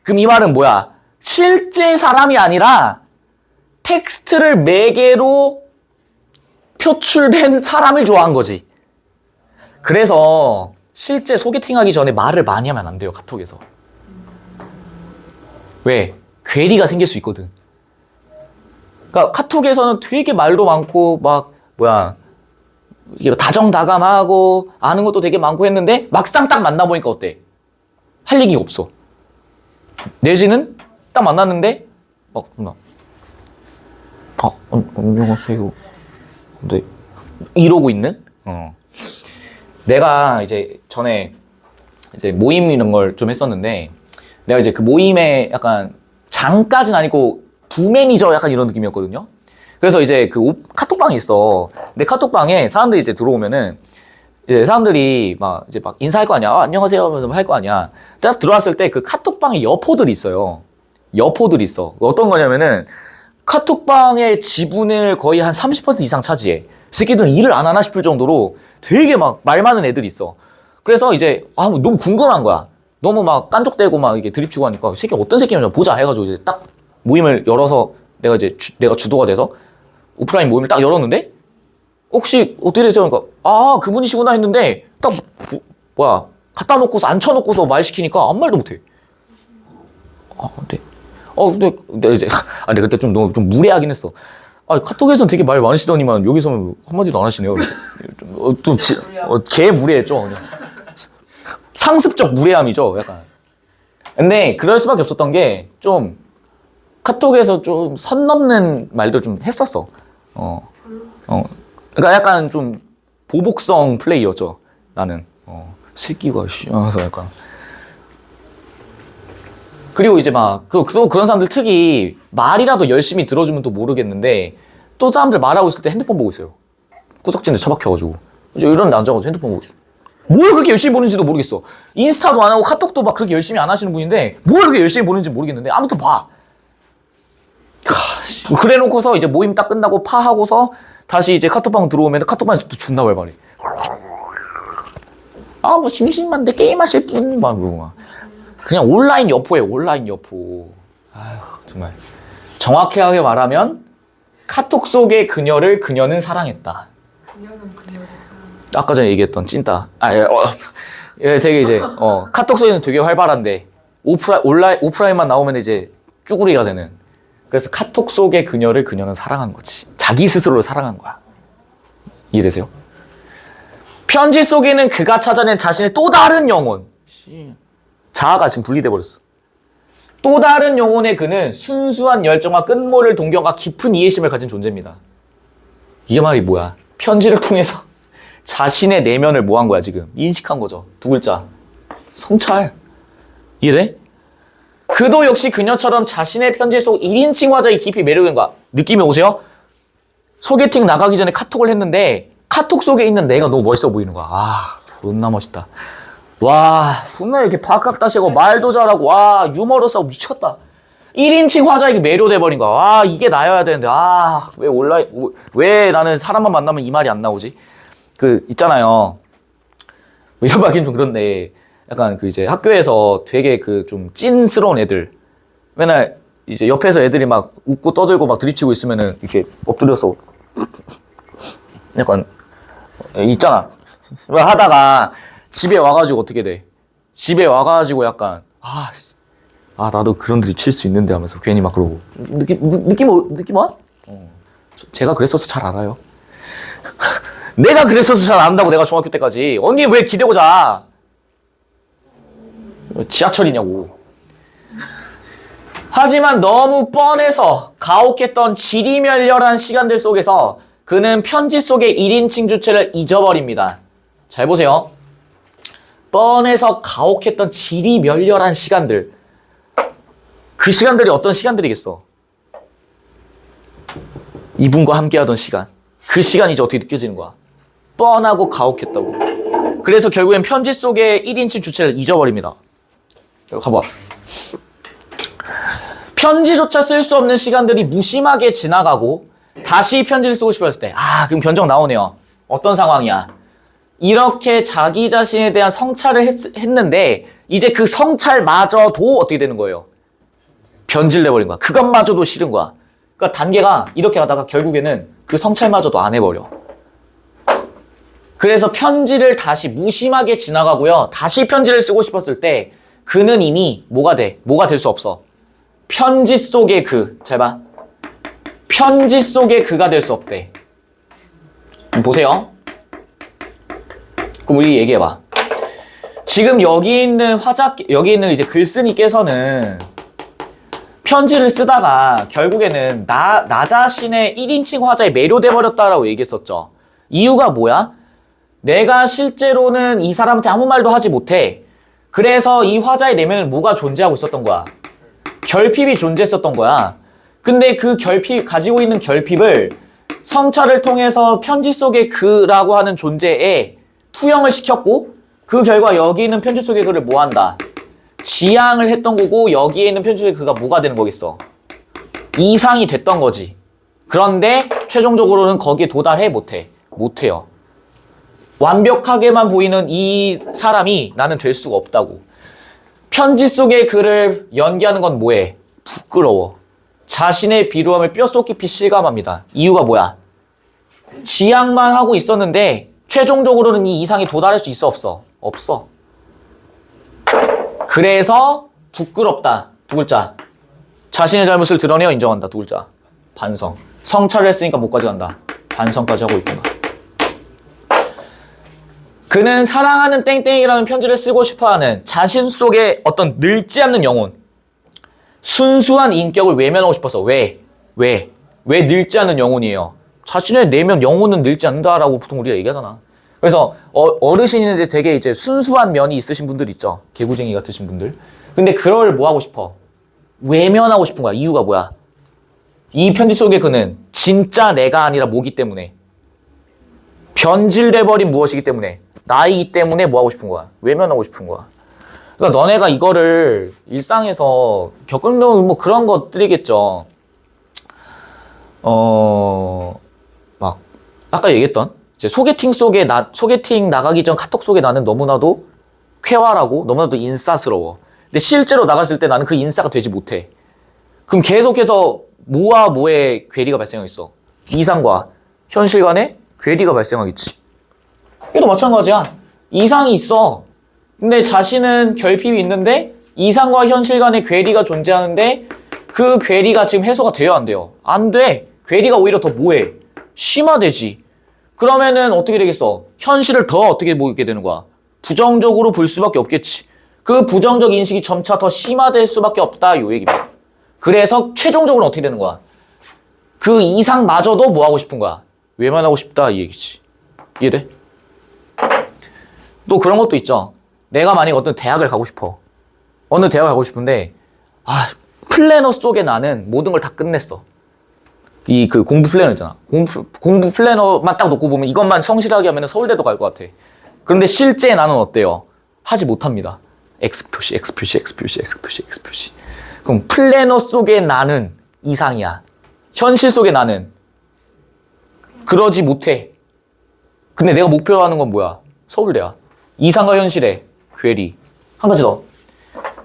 [SPEAKER 2] 그럼 이 말은 뭐야? 실제 사람이 아니라 텍스트를 매개로 표출된 사람을 좋아한 거지. 그래서 실제 소개팅하기 전에 말을 많이 하면 안 돼요, 카톡에서. 왜? 괴리가 생길 수 있거든. 그러니까 카톡에서는 되게 말도 많고 이게 다정다감하고 아는 것도 되게 많고 했는데 막상 딱 만나보니까 어때? 할 얘기가 없어. 내지는 딱 만났는데 안녕하세요. 근데 이러고 있는? 내가 이제 전에 이제 모임 이런 걸 좀 했었는데 내가 이제 그 모임에 약간 장까지는 아니고 부매니저 약간 이런 느낌이었거든요. 그래서 이제 그 카톡방이 있어. 근데 카톡방에 사람들이 이제 들어오면은 이제 사람들이 막 인사할 거 아니야. 안녕하세요 하면서 할 거 아니야. 딱 들어왔을 때 그 카톡방에 여포들이 있어요. 여포들이 있어. 어떤 거냐면은 카톡방의 지분을 거의 한 30% 이상 차지해. 새끼들은 일을 안 하나 싶을 정도로 되게 막 말 많은 애들이 있어. 그래서 이제 너무 궁금한 거야. 너무 막 깐족대고 막 이게 드립치고 하니까 새끼 어떤 새끼냐 보자 해가지고 이제 딱 모임을 열어서 내가 주도가 돼서 오프라인 모임을 딱 열었는데 혹시 어떻게 되죠? 그러니까 그분이시구나 했는데 딱 갖다 놓고서 앉혀놓고서 말 시키니까 아무 말도 못해. 근데 이제 근데 그때 좀 너무 좀 무례하긴 했어. 카톡에서는 되게 말 많으시더니만 여기서는 한마디도 안 하시네요. 개 무례했죠. 그냥. 상습적 무례함이죠, 약간. 근데 그럴 수밖에 없었던 게 좀 카톡에서 좀 선 넘는 말도 좀 했었어. 그러니까 약간 좀 보복성 플레이였죠, 나는. 새끼가 하면서 약간. 그리고 이제 그런 사람들 특히 말이라도 열심히 들어주면 또 모르겠는데 또 사람들 말하고 있을 때 핸드폰 보고 있어요. 꾸석진데 처박혀가지고. 이제 이런 데 앉아가지고 핸드폰 보고 있어. 뭘 그렇게 열심히 보는지도 모르겠어. 인스타도 안 하고 카톡도 막 그렇게 열심히 안 하시는 분인데 뭘 그렇게 열심히 보는지 모르겠는데 아무튼 봐. 그래 놓고서 이제 모임 딱 끝나고 파하고서 다시 이제 카톡방 들어오면 카톡방에서 또 존나 활발해. 심심한데 게임하실 분? 그냥 온라인 여포예요, 온라인 여포. 정말. 정확하게 말하면 카톡 속의 그녀를 그녀는 사랑했다.
[SPEAKER 4] 그녀는 그녀를 사랑.
[SPEAKER 2] 아까 전에 얘기했던 찐따. 되게 이제 카톡 속에는 되게 활발한데 오프라인만 나오면 이제 쭈구리가 되는. 그래서 카톡 속의 그녀를 그녀는 사랑한 거지. 자기 스스로를 사랑한 거야. 이해되세요? 편지 속에는 그가 찾아낸 자신의 또 다른 영혼. 자아가 지금 분리돼 버렸어. 또 다른 영혼의 그는 순수한 열정과 끝모를 동경과 깊은 이해심을 가진 존재입니다. 이게 말이 뭐야? 편지를 통해서 자신의 내면을 뭐 한 거야 지금? 인식한 거죠. 두 글자. 성찰. 이해돼? 그도 역시 그녀처럼 자신의 편지 속 1인칭 화자에 깊이 매료된 거야. 느낌이 오세요? 소개팅 나가기 전에 카톡을 했는데 카톡 속에 있는 내가 너무 멋있어 보이는 거야. 존나 멋있다. 와, 존나 이렇게 박학 다시고 말도 잘하고 유머러스하고 미쳤다. 1인칭 화자에게 매료돼 버린 거야. 아, 이게 나여야 되는데. 아, 왜 나는 사람만 만나면 이 말이 안 나오지? 그 있잖아요. 뭐 이런 말하기는 좀 그런데 약간 그 이제 학교에서 되게 그 좀 찐스러운 애들 맨날 이제 옆에서 애들이 막 웃고 떠들고 막 들이치고 있으면은 이렇게 엎드려서 약간 있잖아. 하다가 집에 와가지고 어떻게 돼? 집에 와가지고 약간 나도 그런 들이 칠 수 있는데 하면서 괜히 막 그러고 느낌 와? 제가 그랬어서 잘 알아요. 내가 그랬어서 잘 안다고 내가 중학교 때까지. 언니 왜 기대고 자? 지하철이냐고. 하지만 너무 뻔해서 가혹했던 지리멸렬한 시간들 속에서 그는 편지 속의 1인칭 주체를 잊어버립니다. 잘 보세요. 뻔해서 가혹했던 지리멸렬한 시간들. 그 시간들이 어떤 시간들이겠어? 이분과 함께하던 시간. 그 시간이 이제 어떻게 느껴지는 거야? 뻔하고 가혹했다고. 그래서 결국엔 편지 속의 1인칭 주체를 잊어버립니다. 가봐. 편지조차 쓸 수 없는 시간들이 무심하게 지나가고 다시 편지를 쓰고 싶었을 때 그럼 견적 나오네요. 어떤 상황이야? 이렇게 자기 자신에 대한 성찰을 했는데 이제 그 성찰마저도 어떻게 되는 거예요? 변질돼버린 거야. 그것마저도 싫은 거야. 그러니까 단계가 이렇게 가다가 결국에는 그 성찰마저도 안 해버려. 그래서 편지를 다시 무심하게 지나가고요. 다시 편지를 쓰고 싶었을 때 그는 이미 뭐가 돼? 뭐가 될 수 없어. 편지 속의 그, 잘 봐. 편지 속의 그가 될 수 없대. 보세요. 그럼 우리 얘기해봐. 지금 여기 있는 여기 있는 이제 글쓴이께서는 편지를 쓰다가 결국에는 나 자신의 1인칭 화자에 매료돼 버렸다라고 얘기했었죠. 이유가 뭐야? 내가 실제로는 이 사람한테 아무 말도 하지 못해. 그래서 이 화자의 내면은 뭐가 존재하고 있었던 거야? 결핍이 존재했었던 거야. 근데 그 가지고 있는 결핍을 성찰을 통해서 편지 속의 그라고 하는 존재에 투영을 시켰고 그 결과 여기 있는 편지 속의 그를 뭐 한다? 지향을 했던 거고 여기에 있는 편지 속의 그가 뭐가 되는 거겠어? 이상이 됐던 거지. 그런데 최종적으로는 거기에 도달해? 못해? 못해요. 완벽하게만 보이는 이 사람이 나는 될 수가 없다고. 편지 속의 글을 연기하는 건 뭐해? 부끄러워. 자신의 비루함을 뼛속 깊이 실감합니다. 이유가 뭐야? 지향만 하고 있었는데 최종적으로는 이 이상에 도달할 수 있어 없어? 없어. 그래서 부끄럽다. 두 글자. 자신의 잘못을 드러내어 인정한다. 두 글자. 반성. 성찰을 했으니까 뭐까지 간다. 반성까지 하고 있구나. 그는 사랑하는 땡땡이라는 편지를 쓰고 싶어하는 자신 속의 어떤 늙지 않는 영혼, 순수한 인격을 외면하고 싶어서. 왜 늙지 않는 영혼이에요? 자신의 내면 영혼은 늙지 않는다라고 보통 우리가 얘기하잖아. 그래서 어르신인데 되게 이제 순수한 면이 있으신 분들 있죠. 개구쟁이 같으신 분들. 근데 그걸 뭐 하고 싶어? 외면하고 싶은 거야. 이유가 뭐야? 이 편지 속의 그는 진짜 내가 아니라 뭐기 때문에, 변질돼버린 무엇이기 때문에, 나이기 때문에 뭐 하고 싶은 거야? 외면하고 싶은 거야. 그러니까 너네가 이거를 일상에서 겪는 뭐 그런 것들이겠죠. 막 아까 얘기했던 이제 소개팅 나가기 전 카톡 속에 나는 너무나도 쾌활하고 너무나도 인싸스러워. 근데 실제로 나갔을 때 나는 그 인싸가 되지 못해. 그럼 계속해서 뭐와 뭐의 괴리가 발생하겠어? 이상과 현실 간의 괴리가 발생하겠지. 이것도 마찬가지야. 이상이 있어. 근데 자신은 결핍이 있는데 이상과 현실 간의 괴리가 존재하는데 그 괴리가 지금 해소가 돼요, 안 돼요? 안 돼. 괴리가 오히려 더 뭐해? 심화되지. 그러면은 어떻게 되겠어? 현실을 더 어떻게 보게 되는 거야? 부정적으로 볼 수밖에 없겠지. 그 부정적 인식이 점차 더 심화될 수밖에 없다, 요 얘기입니다. 그래서 최종적으로 어떻게 되는 거야? 그 이상마저도 뭐 하고 싶은 거야? 외면하고 싶다, 이 얘기지. 이해돼? 또 그런 것도 있죠. 내가 만약에 어떤 대학을 가고 싶어. 어느 대학을 가고 싶은데 플래너 속에 나는 모든 걸 다 끝냈어. 그 공부 플래너 있잖아. 공부 플래너만 딱 놓고 보면 이것만 성실하게 하면 서울대도 갈 것 같아. 그런데 실제 나는 어때요? 하지 못합니다. X표시. 그럼 플래너 속의 나는 이상이야. 현실 속의 나는 그러지 못해. 근데 내가 목표로 하는 건 뭐야? 서울대야. 이상과 현실의 괴리. 한 가지 더.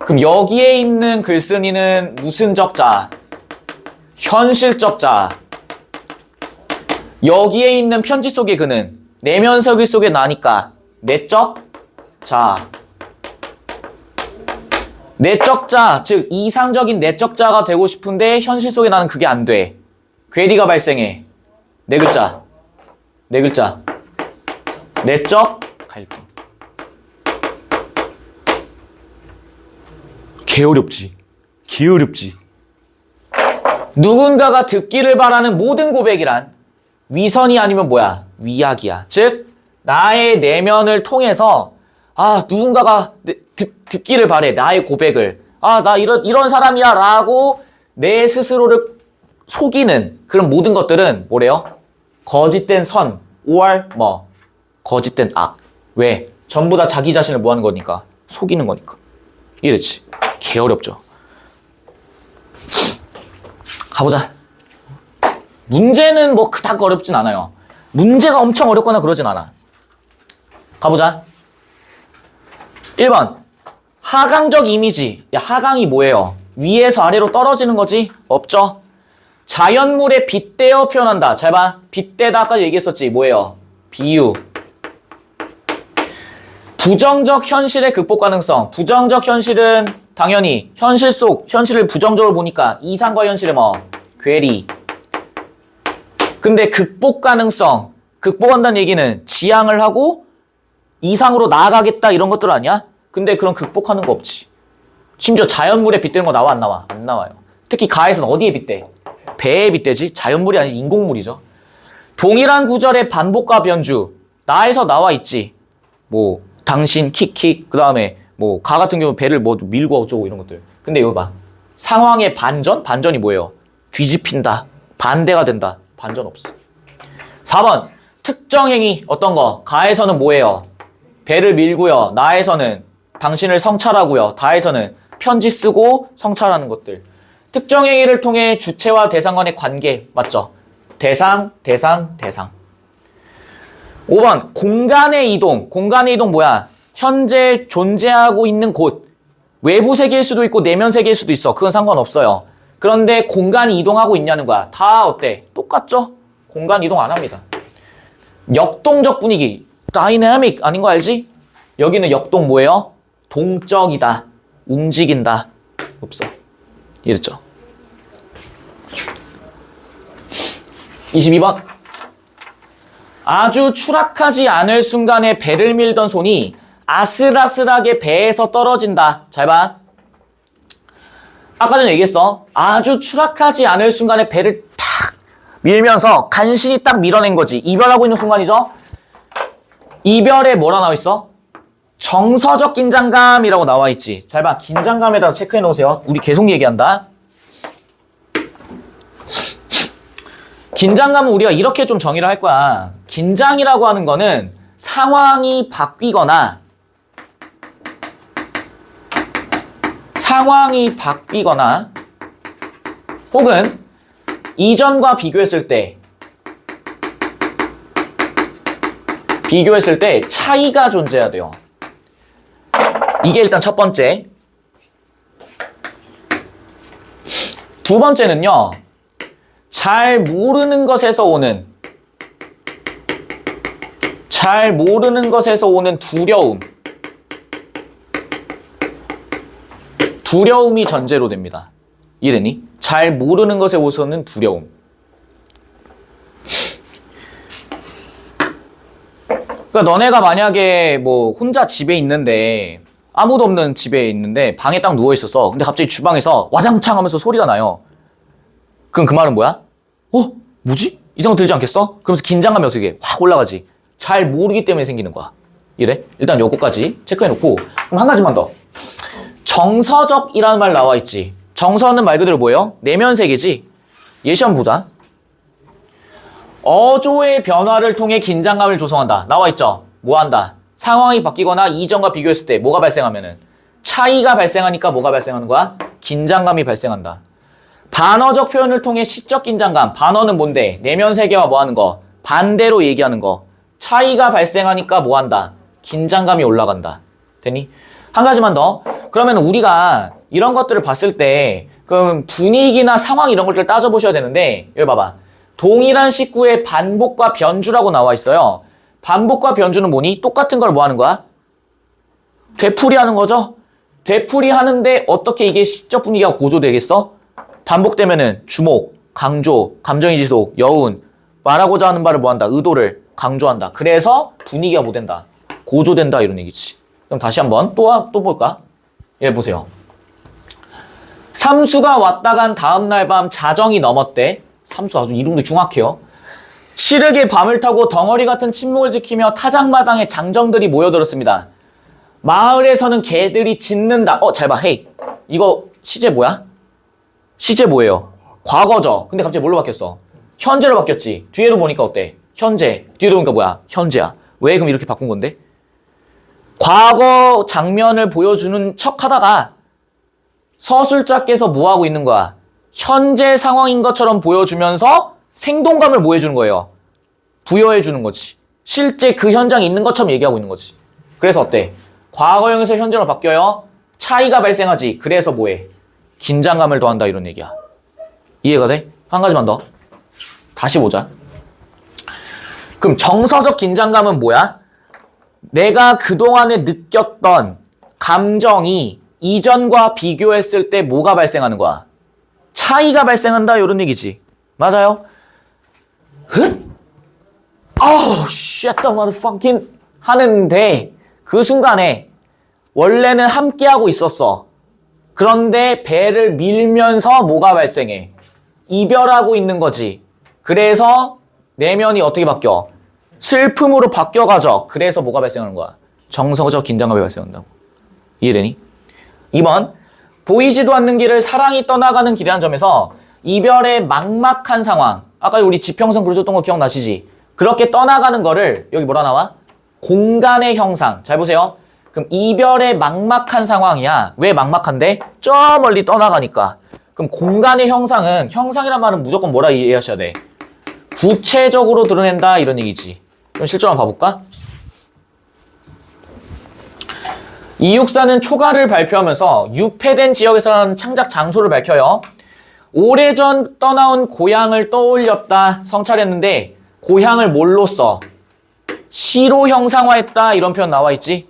[SPEAKER 2] 그럼 여기에 있는 글쓴이는 무슨 적자? 현실적 자. 여기에 있는 편지 속의 그는 내면서기 속에 나니까 내적 자. 내적 자, 즉 이상적인 내적 자가 되고 싶은데 현실 속에 나는 그게 안 돼. 괴리가 발생해. 네 글자. 네 글자. 내적 갈등. 개어렵지. 개어렵지. 누군가가 듣기를 바라는 모든 고백이란 위선이 아니면 뭐야? 위약이야. 즉 나의 내면을 통해서 누군가가 듣기를 바래. 나의 고백을. 나 이런 사람이야 라고 내 스스로를 속이는 그런 모든 것들은 뭐래요? 거짓된 선, or 거짓된 악. 왜? 전부 다 자기 자신을 뭐 하는 거니까? 속이는 거니까. 이해됐지? 개어렵죠? 가보자. 문제는 뭐 그닥 어렵진 않아요. 문제가 엄청 어렵거나 그러진 않아. 가보자. 1번. 하강적 이미지. 야, 하강이 뭐예요? 위에서 아래로 떨어지는 거지? 없죠? 자연물에 빗대어 표현한다. 잘 봐. 빗대다 아까 얘기했었지. 뭐예요? 비유. 부정적 현실의 극복 가능성. 부정적 현실은 당연히 현실 속 현실을 부정적으로 보니까 이상과 현실의 괴리. 근데 극복 가능성. 극복한다는 얘기는 지향을 하고 이상으로 나아가겠다 이런 것들 아니야? 근데 그런 극복하는 거 없지. 심지어 자연물에 빗대는 거 나와 안 나와? 안 나와요. 특히 가에서는 어디에 빗대? 배에 빗대지? 자연물이 아니지 인공물이죠. 동일한 구절의 반복과 변주. 나에서 나와 있지. 당신 킥킥 그 다음에 가 같은 경우 배를 밀고 어쩌고 이런 것들. 근데 이거 봐. 상황의 반전? 반전이 뭐예요? 뒤집힌다. 반대가 된다. 반전 없어. 4번. 특정 행위 어떤 거? 가에서는 뭐예요? 배를 밀고요. 나에서는 당신을 성찰하고요. 다에서는 편지 쓰고 성찰하는 것들. 특정 행위를 통해 주체와 대상 간의 관계. 맞죠? 대상, 대상, 대상. 5번. 공간의 이동. 공간의 이동 뭐야? 현재 존재하고 있는 곳. 외부 세계일 수도 있고 내면 세계일 수도 있어. 그건 상관없어요. 그런데 공간이 이동하고 있냐는 거야. 다 어때? 똑같죠? 공간 이동 안 합니다. 역동적 분위기. 다이내믹 아닌 거 알지? 여기는 역동 뭐예요? 동적이다. 움직인다. 없어. 이랬죠? 22번. 아주 추락하지 않을 순간에 배를 밀던 손이 아슬아슬하게 배에서 떨어진다. 잘 봐. 아까 전에 얘기했어. 아주 추락하지 않을 순간에 배를 탁 밀면서 간신히 딱 밀어낸 거지. 이별하고 있는 순간이죠. 이별에 뭐라 나와 있어? 정서적 긴장감이라고 나와 있지. 잘 봐. 긴장감에다 체크해 놓으세요. 우리 계속 얘기한다. 긴장감은 우리가 이렇게 좀 정의를 할 거야. 긴장이라고 하는 거는 상황이 바뀌거나 혹은 이전과 비교했을 때 차이가 존재해야 돼요. 이게 일단 첫 번째. 두 번째는요. 잘 모르는 것에서 오는 두려움. 두려움이 전제로 됩니다. 이해됐니? 잘 모르는 것에 오서는 두려움. 그러니까 너네가 만약에 혼자 집에 있는데 아무도 없는 집에 있는데 방에 딱 누워 있었어. 근데 갑자기 주방에서 와장창 하면서 소리가 나요. 그럼 그 말은 뭐야? 뭐지? 이상한 거 들지 않겠어? 그러면서 긴장감이 어떻게 확 올라가지. 잘 모르기 때문에 생기는 거야. 이래? 일단 요거까지 체크해놓고 그럼 한 가지만 더. 정서적이라는 말 나와 있지. 정서는 말 그대로 뭐예요? 내면 세계지. 예시 한번 보자. 어조의 변화를 통해 긴장감을 조성한다. 나와 있죠? 뭐 한다? 상황이 바뀌거나 이전과 비교했을 때 뭐가 발생하면은 차이가 발생하니까 뭐가 발생하는 거야? 긴장감이 발생한다. 반어적 표현을 통해 시적 긴장감. 반어는 뭔데? 내면 세계와 뭐 하는 거? 반대로 얘기하는 거. 차이가 발생하니까 뭐 한다? 긴장감이 올라간다. 되니? 한 가지만 더. 그러면 우리가 이런 것들을 봤을 때 그럼 분위기나 상황 이런 것들을 따져보셔야 되는데 여기 봐봐. 동일한 식구의 반복과 변주라고 나와 있어요. 반복과 변주는 뭐니? 똑같은 걸 뭐 하는 거야? 되풀이하는 거죠? 되풀이하는데 어떻게 이게 시적 분위기가 고조되겠어? 반복되면은 주목, 강조, 감정의 지속, 여운, 말하고자 하는 바를 뭐 한다? 의도를 강조한다. 그래서 분위기가 뭐 된다? 고조된다 이런 얘기지. 그럼 다시 한번 또 볼까? 예, 보세요. 삼수가 왔다 간 다음날 밤 자정이 넘었대. 삼수 아주 이름도 정확해요. 시르게 밤을 타고 덩어리 같은 침묵을 지키며 타작마당에 장정들이 모여들었습니다. 마을에서는 개들이 짖는다. 잘 봐. 헤이. 이거 시제 뭐야? 시제 뭐예요? 과거죠. 근데 갑자기 뭘로 바뀌었어? 현재로 바뀌었지. 뒤에도 보니까 어때? 현재. 뒤에도 보니까 뭐야? 현재야. 왜 그럼 이렇게 바꾼 건데? 과거 장면을 보여주는 척 하다가 서술자께서 뭐 하고 있는 거야? 현재 상황인 것처럼 보여주면서 생동감을 뭐 해주는 거예요? 부여해 주는 거지. 실제 그 현장에 있는 것처럼 얘기하고 있는 거지. 그래서 어때? 과거형에서 현재로 바뀌어요. 차이가 발생하지. 그래서 뭐해? 긴장감을 더한다 이런 얘기야. 이해가 돼? 한 가지만 더. 다시 보자. 그럼 정서적 긴장감은 뭐야? 내가 그동안에 느꼈던 감정이 이전과 비교했을 때 뭐가 발생하는 거야? 차이가 발생한다 이런 얘기지. 맞아요? shit the motherfucking 하는데 그 순간에 원래는 함께하고 있었어. 그런데 배를 밀면서 뭐가 발생해? 이별하고 있는 거지. 그래서 내면이 어떻게 바뀌어? 슬픔으로 바뀌어가죠. 그래서 뭐가 발생하는 거야? 정서적 긴장감이 발생한다고. 이해되니? 2번. 보이지도 않는 길을 사랑이 떠나가는 길이라는 점에서 이별의 막막한 상황. 아까 우리 지평선 그려줬던 거 기억나시지? 그렇게 떠나가는 거를 여기 뭐라 나와? 공간의 형상. 잘 보세요. 그럼 이별의 막막한 상황이야. 왜 막막한데? 저 멀리 떠나가니까. 그럼 공간의 형상은 형상이란 말은 무조건 뭐라 이해하셔야 돼? 구체적으로 드러낸다 이런 얘기지. 그럼 실제로 한번 봐볼까? 이육사는 초가를 발표하면서 유폐된 지역에서라는 창작 장소를 밝혀요. 오래전 떠나온 고향을 떠올렸다 성찰했는데 고향을 뭘로 써? 시로 형상화했다 이런 표현 나와 있지?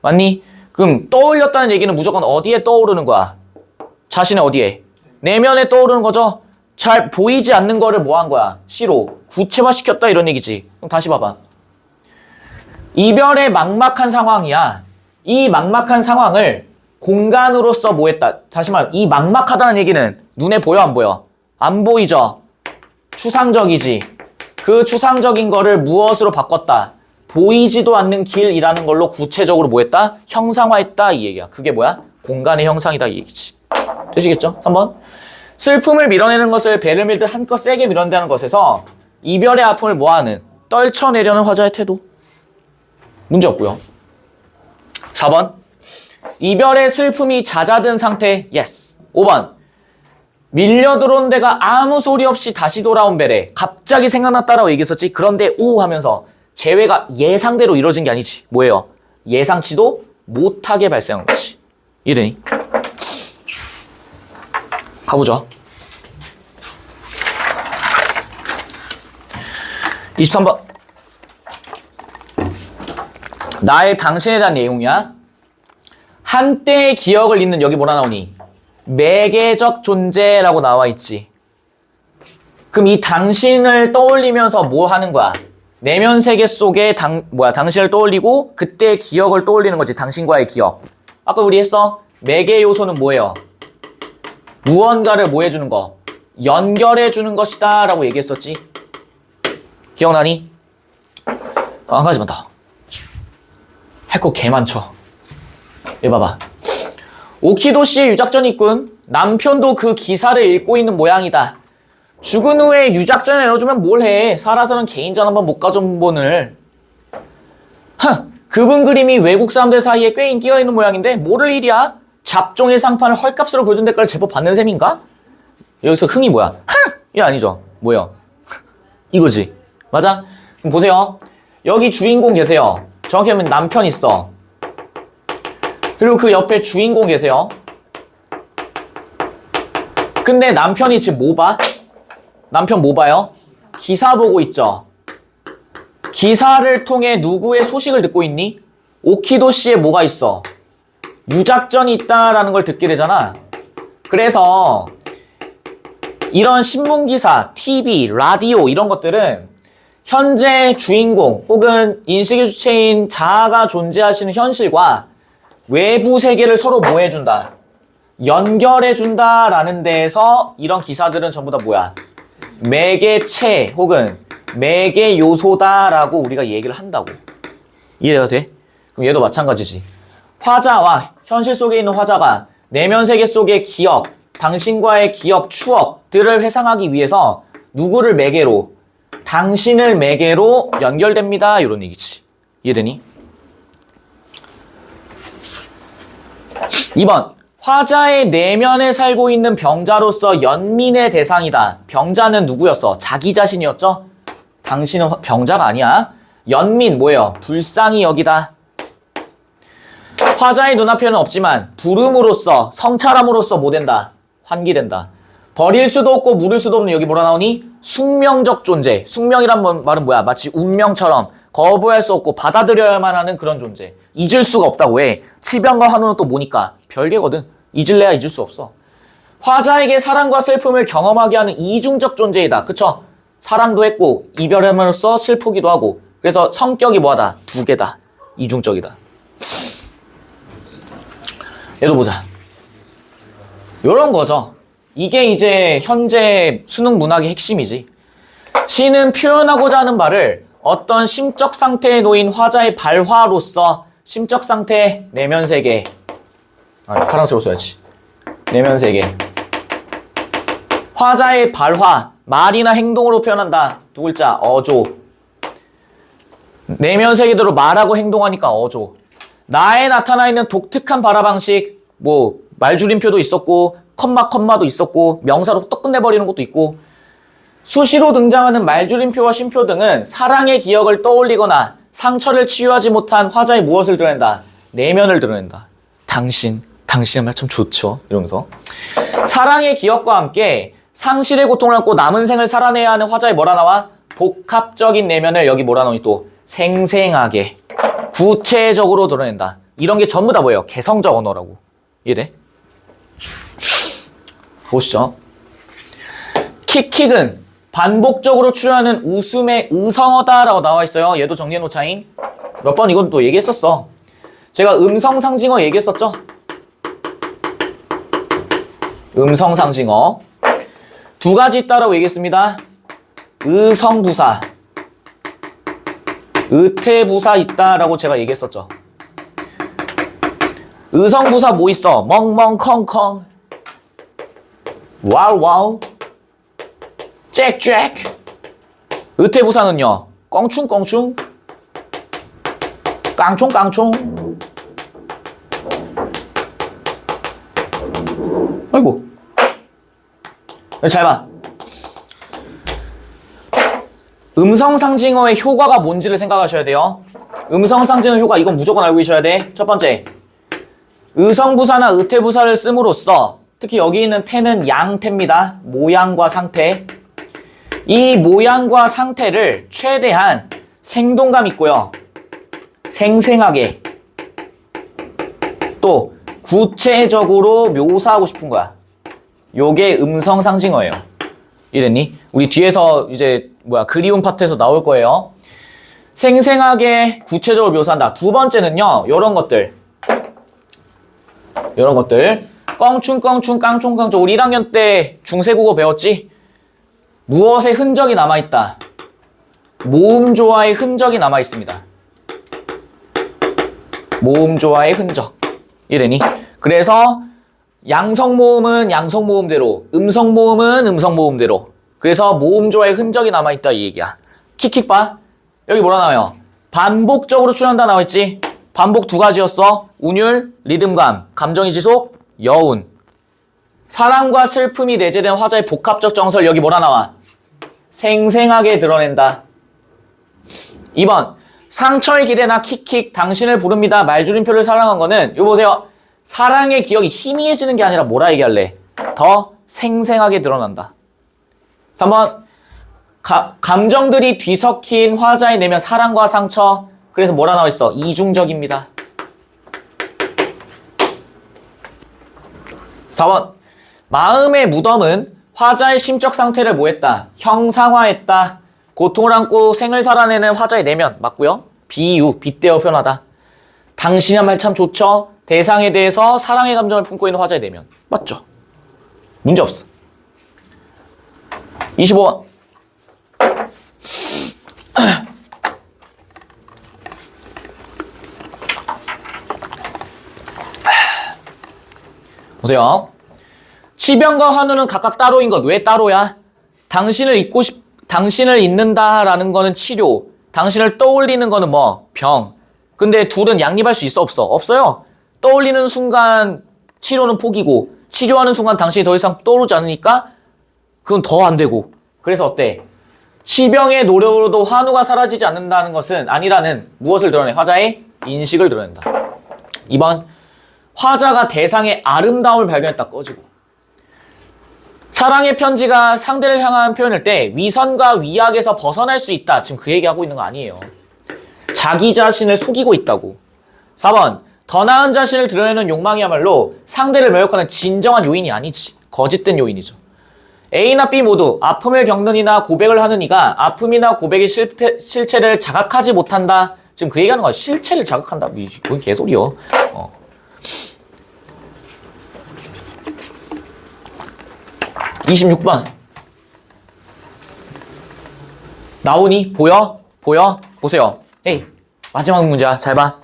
[SPEAKER 2] 맞니? 그럼 떠올렸다는 얘기는 무조건 어디에 떠오르는 거야? 자신의 어디에? 내면에 떠오르는 거죠? 잘 보이지 않는 거를 뭐 한 거야? 시로 구체화시켰다 이런 얘기지. 그럼 다시 봐봐. 이별의 막막한 상황이야. 이 막막한 상황을 공간으로서 뭐 했다? 다시 말하면 이 막막하다는 얘기는 눈에 보여 안 보여? 안 보이죠? 추상적이지. 그 추상적인 거를 무엇으로 바꿨다? 보이지도 않는 길이라는 걸로 구체적으로 뭐 했다? 형상화했다 이 얘기야. 그게 뭐야? 공간의 형상이다 이 얘기지. 되시겠죠? 3번. 슬픔을 밀어내는 것을 배를 밀듯 한껏 세게 밀어낸다는 것에서 이별의 아픔을 뭐하는? 떨쳐내려는 화자의 태도. 문제 없고요. 4번. 이별의 슬픔이 잦아든 상태. yes. 5번. 밀려들어온 데가 아무 소리 없이 다시 돌아온 배래. 갑자기 생각났다라고 얘기했었지. 그런데 오 하면서 재회가 예상대로 이루어진 게 아니지. 뭐예요? 예상치도 못하게 발생한 거지. 이래니? 가보죠. 23번. 나의 당신에 대한 내용이야. 한때의 기억을 잇는 여기 뭐라 나오니? 매개적 존재라고 나와 있지. 그럼 이 당신을 떠올리면서 뭐 하는 거야? 내면 세계 속에 당신을 떠올리고 그때의 기억을 떠올리는 거지. 당신과의 기억. 아까 우리 했어. 매개 요소는 뭐예요? 무언가를 뭐 해주는 거? 연결해주는 것이다 라고 얘기했었지. 기억나니? 한 가지만 더. 할 거 개 많죠. 얘 봐봐. 오키도 씨의 유작전이 있군. 남편도 그 기사를 읽고 있는 모양이다. 죽은 후에 유작전을 내려주면 뭘 해. 살아서는 개인전 한번 못 가져온 분을. 그분 그림이 외국 사람들 사이에 꽤 인기가 있는 모양인데 모를 일이야. 잡종의 상판을 헐값으로 보여준 대가를 제법 받는 셈인가? 여기서 흥이 뭐야? 흥! 이 아니죠. 뭐야? 이거지. 맞아? 그럼 보세요. 여기 주인공 계세요. 정확히 하면 남편 있어. 그리고 그 옆에 주인공 계세요. 근데 남편이 지금 뭐 봐? 남편 뭐 봐요? 기사 보고 있죠. 기사를 통해 누구의 소식을 듣고 있니? 오키도 씨에 뭐가 있어? 유작전이 있다라는 걸 듣게 되잖아. 그래서 이런 신문기사, TV, 라디오 이런 것들은 현재 주인공 혹은 인식의 주체인 자아가 존재하시는 현실과 외부 세계를 서로 뭐 해준다? 연결해준다라는 데에서 이런 기사들은 전부 다 뭐야? 매개체 혹은 매개 요소다라고 우리가 얘기를 한다고. 이해가 돼? 그럼 얘도 마찬가지지. 화자와 현실 속에 있는 화자가 내면 세계 속의 기억, 당신과의 기억, 추억들을 회상하기 위해서 누구를 매개로? 당신을 매개로 연결됩니다. 이런 얘기지. 이해되니? 2번. 화자의 내면에 살고 있는 병자로서 연민의 대상이다. 병자는 누구였어? 자기 자신이었죠? 당신은 병자가 아니야. 연민 뭐예요? 불쌍히 여기다. 화자의 눈앞에는 없지만 부름으로써 성찰함으로써 뭐 된다? 환기된다. 버릴 수도 없고 물을 수도 없는 여기 뭐라 나오니? 숙명적 존재. 숙명이란 말은 뭐야? 마치 운명처럼 거부할 수 없고 받아들여야만 하는 그런 존재. 잊을 수가 없다고 해. 칠병과 한우는 또 뭐니까? 별개거든. 잊을래야 잊을 수 없어. 화자에게 사랑과 슬픔을 경험하게 하는 이중적 존재이다. 그쵸? 사랑도 했고 이별함으로써 슬프기도 하고. 그래서 성격이 뭐하다? 두 개다. 이중적이다. 얘도 보자. 요런 거죠. 이게 이제 현재 수능 문학의 핵심이지. 시는 표현하고자 하는 바를 어떤 심적 상태에 놓인 화자의 발화로서 심적 상태, 내면 세계. 파란색으로 써야지. 내면 세계. 화자의 발화, 말이나 행동으로 표현한다. 두 글자, 어조. 내면 세계대로 말하고 행동하니까 어조. 나에 나타나 있는 독특한 발화 방식, 뭐 말줄임표도 있었고 컴마도 있었고 명사로 또 끝내버리는 것도 있고 수시로 등장하는 말줄임표와 쉼표 등은 사랑의 기억을 떠올리거나 상처를 치유하지 못한 화자의 무엇을 드러낸다? 내면을 드러낸다. 당신의 말 참 좋죠. 이러면서 사랑의 기억과 함께 상실의 고통을 안고 남은 생을 살아내야 하는 화자의 뭐라 나와? 복합적인 내면을 여기 뭐라 나오니 또 생생하게 구체적으로 드러낸다. 이런 게 전부 다 뭐예요? 개성적 언어라고. 이해돼? 보시죠. 킥킥은 반복적으로 출연하는 웃음의 의성어다라고 나와 있어요. 얘도 정리해놓자잉. 몇 번 이건 또 얘기했었어. 제가 음성상징어 얘기했었죠? 음성상징어. 두 가지 있다라고 얘기했습니다. 의성부사, 의태부사 있다라고 제가 얘기했었죠. 의성부사 뭐 있어? 멍멍컹컹, 와우와우, 잭잭. 의태부사는요, 껑충껑충, 깡총깡총. 아이고, 잘 봐. 음성상징어의 효과가 뭔지를 생각하셔야 돼요. 음성상징어 효과, 이건 무조건 알고 계셔야 돼. 첫 번째, 의성부사나 의태부사를 씀으로써 특히 여기 있는 태는 양태입니다. 모양과 상태. 이 모양과 상태를 최대한 생동감 있고요, 생생하게 또 구체적으로 묘사하고 싶은 거야. 요게 음성상징어예요. 이랬니? 우리 뒤에서 이제 그리움 파트에서 나올 거예요. 생생하게 구체적으로 묘사한다. 두 번째는요, 요런 것들. 껑충껑충 깡총깡총. 우리 1학년 때 중세국어 배웠지? 무엇의 흔적이 남아있다. 모음조화의 흔적이 남아있습니다. 모음조화의 흔적. 이래니? 그래서 양성모음은 양성모음대로, 음성모음은 음성모음대로. 그래서 모음조화의 흔적이 남아있다 이 얘기야. 킥킥 봐. 여기 뭐라 나와요? 반복적으로 출연한다 나와있지? 반복 두 가지였어. 운율, 리듬감, 감정의 지속, 여운. 사랑과 슬픔이 내재된 화자의 복합적 정서를 여기 뭐라 나와? 생생하게 드러낸다. 2번 상처의 기대나 킥킥 당신을 부릅니다. 말줄임표를 사랑한 거는 요 보세요. 사랑의 기억이 희미해지는 게 아니라 뭐라 얘기할래? 더 생생하게 드러난다. 3번 감정들이 뒤섞인 화자의 내면 사랑과 상처. 그래서 뭐라 나와 있어? 이중적입니다. 4번 마음의 무덤은 화자의 심적 상태를 뭐했다? 형상화했다. 고통을 안고 생을 살아내는 화자의 내면 맞고요. 비유, 빗대어 표현하다. 당신의 말 참 좋죠? 대상에 대해서 사랑의 감정을 품고 있는 화자의 내면 맞죠? 문제 없어. 25번 보세요. 치병과 환우는 각각 따로인 것. 왜 따로야? 당신을 잊는다라는 거는 치료. 당신을 떠올리는 거는 뭐? 병. 근데 둘은 양립할 수 있어 없어? 없어요. 떠올리는 순간 치료는 포기고 치료하는 순간 당신이 더 이상 떠오르지 않으니까 그건 더 안 되고. 그래서 어때? 치병의 노력으로도 환우가 사라지지 않는다는 것은 아니라는 무엇을 드러내? 화자의 인식을 드러낸다. 2번 화자가 대상의 아름다움을 발견했다. 꺼지고. 사랑의 편지가 상대를 향한 표현일 때 위선과 위약에서 벗어날 수 있다. 지금 그 얘기하고 있는 거 아니에요. 자기 자신을 속이고 있다고. 4번 더 나은 자신을 드러내는 욕망이야말로 상대를 매혹하는 진정한 요인이 아니지. 거짓된 요인이죠. A나 B 모두 아픔을 겪는 이나 고백을 하는 이가 아픔이나 고백의 실체를 자각하지 못한다. 지금 그 얘기하는 거야. 실체를 자각한다. 이건 개소리요. 26번 나오니? 보여? 보세요. 에이 마지막 문제야. 잘 봐.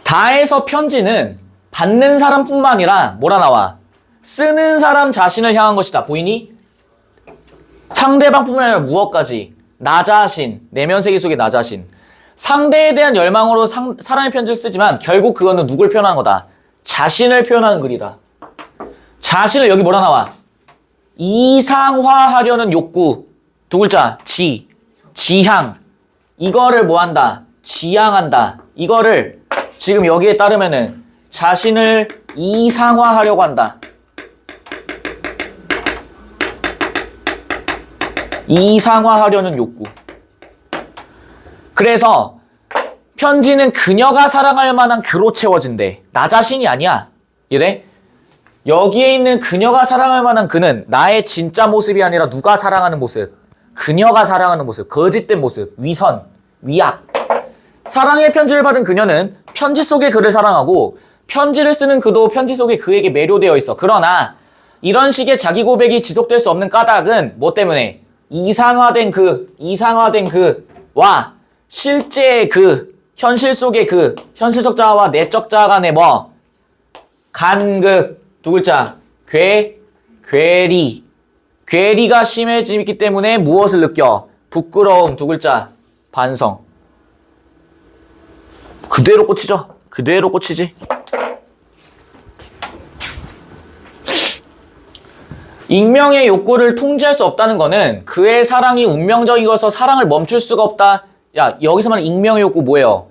[SPEAKER 2] 다에서 편지는 받는 사람뿐만 아니라 뭐라 나와? 쓰는 사람 자신을 향한 것이다. 보이니? 상대방뿐만 아니라 무엇까지? 나 자신, 내면 세계 속의 나 자신. 상대에 대한 열망으로 사랑의 편지를 쓰지만 결국 그거는 누굴 표현하는 거다? 자신을 표현하는 글이다. 자신을 여기 뭐라 나와? 이상화하려는 욕구. 두 글자 지향. 이거를 뭐한다? 지향한다. 이거를 지금 여기에 따르면은 자신을 이상화하려고 한다. 이상화하려는 욕구. 그래서 편지는 그녀가 사랑할 만한 그로 채워진대. 나 자신이 아니야. 이래? 여기에 있는 그녀가 사랑할 만한 그는 나의 진짜 모습이 아니라 누가 사랑하는 모습. 그녀가 사랑하는 모습. 거짓된 모습. 위선. 위약. 사랑의 편지를 받은 그녀는 편지 속의 그를 사랑하고 편지를 쓰는 그도 편지 속의 그에게 매료되어 있어. 그러나 이런 식의 자기 고백이 지속될 수 없는 까닭은 뭐 때문에? 이상화된 그와 실제의 그, 현실 속의 그, 현실적 자아와 내적 자아 간의 뭐? 간극. 두 글자. 괴리가 심해지기 때문에 무엇을 느껴? 부끄러움. 두 글자. 반성. 그대로 꽂히죠? 그대로 꽂히지? 익명의 욕구를 통제할 수 없다는 거는 그의 사랑이 운명적이어서 사랑을 멈출 수가 없다. 야, 여기서 말하는 익명의 욕구 뭐예요?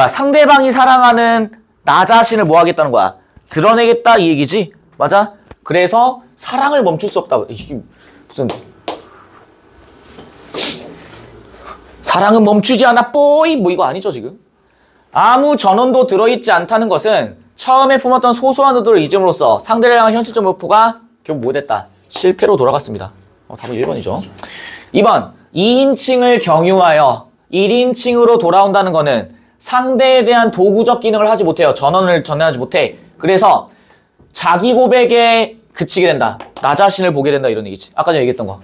[SPEAKER 2] 상대방이 사랑하는 나 자신을 뭐 하겠다는 거야? 드러내겠다 이 얘기지? 맞아? 그래서 사랑을 멈출 수 없다. 이게 무슨 사랑은 멈추지 않아 뽀이 뭐 이거 아니죠 지금? 아무 전원도 들어있지 않다는 것은 처음에 품었던 소소한 의도를 잊음으로써 상대를 향한 현실적 목표가 결국 뭐 됐다? 실패로 돌아갔습니다. 답은 1번이죠. 2번 2인칭을 경유하여 1인칭으로 돌아온다는 거는 상대에 대한 도구적 기능을 하지 못해요. 전원을 전해하지 못해. 그래서 자기 고백에 그치게 된다. 나 자신을 보게 된다 이런 얘기지. 아까 전에 얘기했던 거.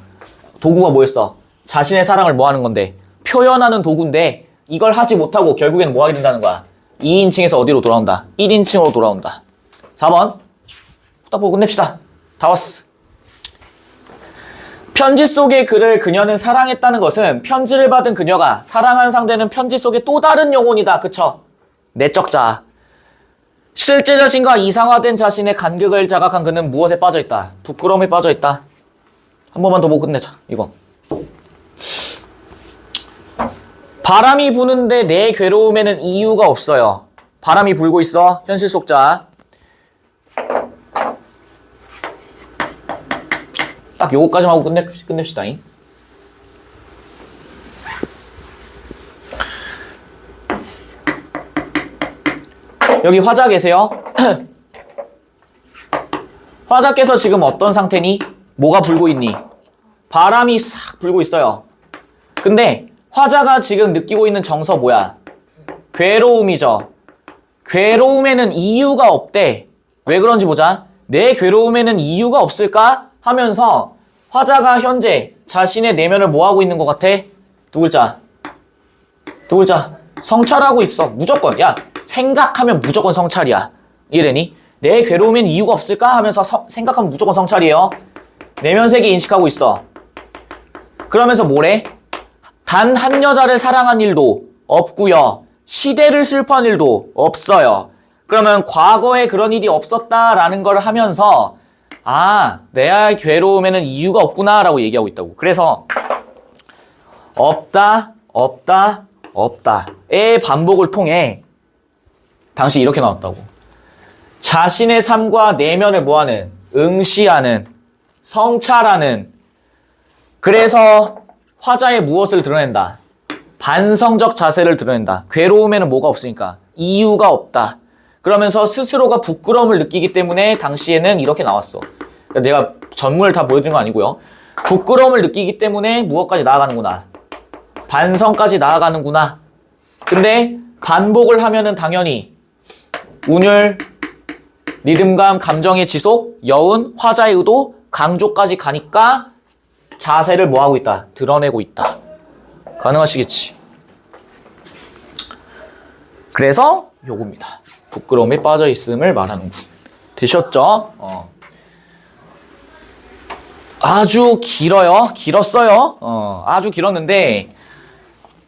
[SPEAKER 2] 도구가 뭐였어? 자신의 사랑을 뭐 하는 건데? 표현하는 도구인데 이걸 하지 못하고 결국엔 뭐 하게 된다는 거야? 2인칭에서 어디로 돌아온다? 1인칭으로 돌아온다. 4번 딱 보고 끝냅시다. 다 왔어. 편지 속의 글을 그녀는 사랑했다는 것은 편지를 받은 그녀가 사랑한 상대는 편지 속의 또 다른 영혼이다. 그쵸? 내적 자아. 실제 자신과 이상화된 자신의 간극을 자각한 그는 무엇에 빠져있다? 부끄러움에 빠져있다. 한 번만 더 보고 끝내자. 이거. 바람이 부는데 내 괴로움에는 이유가 없어요. 바람이 불고 있어. 현실 속자. 딱 요거까지만 하고 끝냅시다. 여기 화자 계세요? 화자께서 지금 어떤 상태니? 뭐가 불고 있니? 바람이 싹 불고 있어요. 근데 화자가 지금 느끼고 있는 정서 뭐야? 괴로움이죠. 괴로움에는 이유가 없대. 왜 그런지 보자. 내 괴로움에는 이유가 없을까? 하면서 화자가 현재 자신의 내면을 뭐 하고 있는 것 같아? 두 글자. 성찰하고 있어. 무조건. 야, 생각하면 무조건 성찰이야. 이해되니? 내 괴로움엔 이유가 없을까? 하면서 생각하면 무조건 성찰이에요. 내면 세계 인식하고 있어. 그러면서 뭐래? 단 한 여자를 사랑한 일도 없고요. 시대를 슬퍼한 일도 없어요. 그러면 과거에 그런 일이 없었다라는 걸 하면서 내 괴로움에는 이유가 없구나 라고 얘기하고 있다고. 그래서 없다의 반복을 통해 당시 이렇게 나왔다고. 자신의 삶과 내면을 뭐하는? 응시하는, 성찰하는. 그래서 화자의 무엇을 드러낸다? 반성적 자세를 드러낸다. 괴로움에는 뭐가 없으니까? 이유가 없다. 그러면서 스스로가 부끄러움을 느끼기 때문에 당시에는 이렇게 나왔어. 그러니까 내가 전문을 다 보여드린 건 아니고요. 부끄러움을 느끼기 때문에 무엇까지 나아가는구나. 반성까지 나아가는구나. 근데 반복을 하면은 당연히 운율, 리듬감, 감정의 지속, 여운, 화자의 의도, 강조까지 가니까 자세를 뭐하고 있다? 드러내고 있다. 가능하시겠지? 그래서 요겁니다. 부끄러움에 빠져있음을 말하는군. 되셨죠? 아주 길어요. 길었어요. 아주 길었는데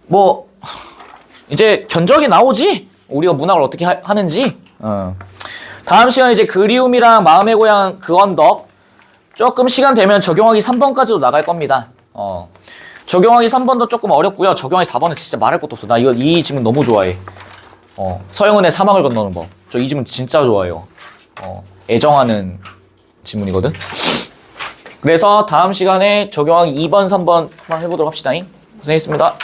[SPEAKER 2] 뭐 이제 견적이 나오지? 우리가 문학을 어떻게 하는지. 다음 시간에 이제 그리움이랑 마음의 고향 그 언덕 조금 시간 되면 적용하기 3번까지도 나갈 겁니다. 적용하기 3번도 조금 어렵고요. 적용하기 4번은 진짜 말할 것도 없어. 나 이 지문 너무 좋아해. 서영은의 사막을 건너는 법. 저 이 지문 진짜 좋아해요. 애정하는 지문이거든. 그래서 다음 시간에 적용하기 2번, 3번 한번 해보도록 합시다. 고생했습니다.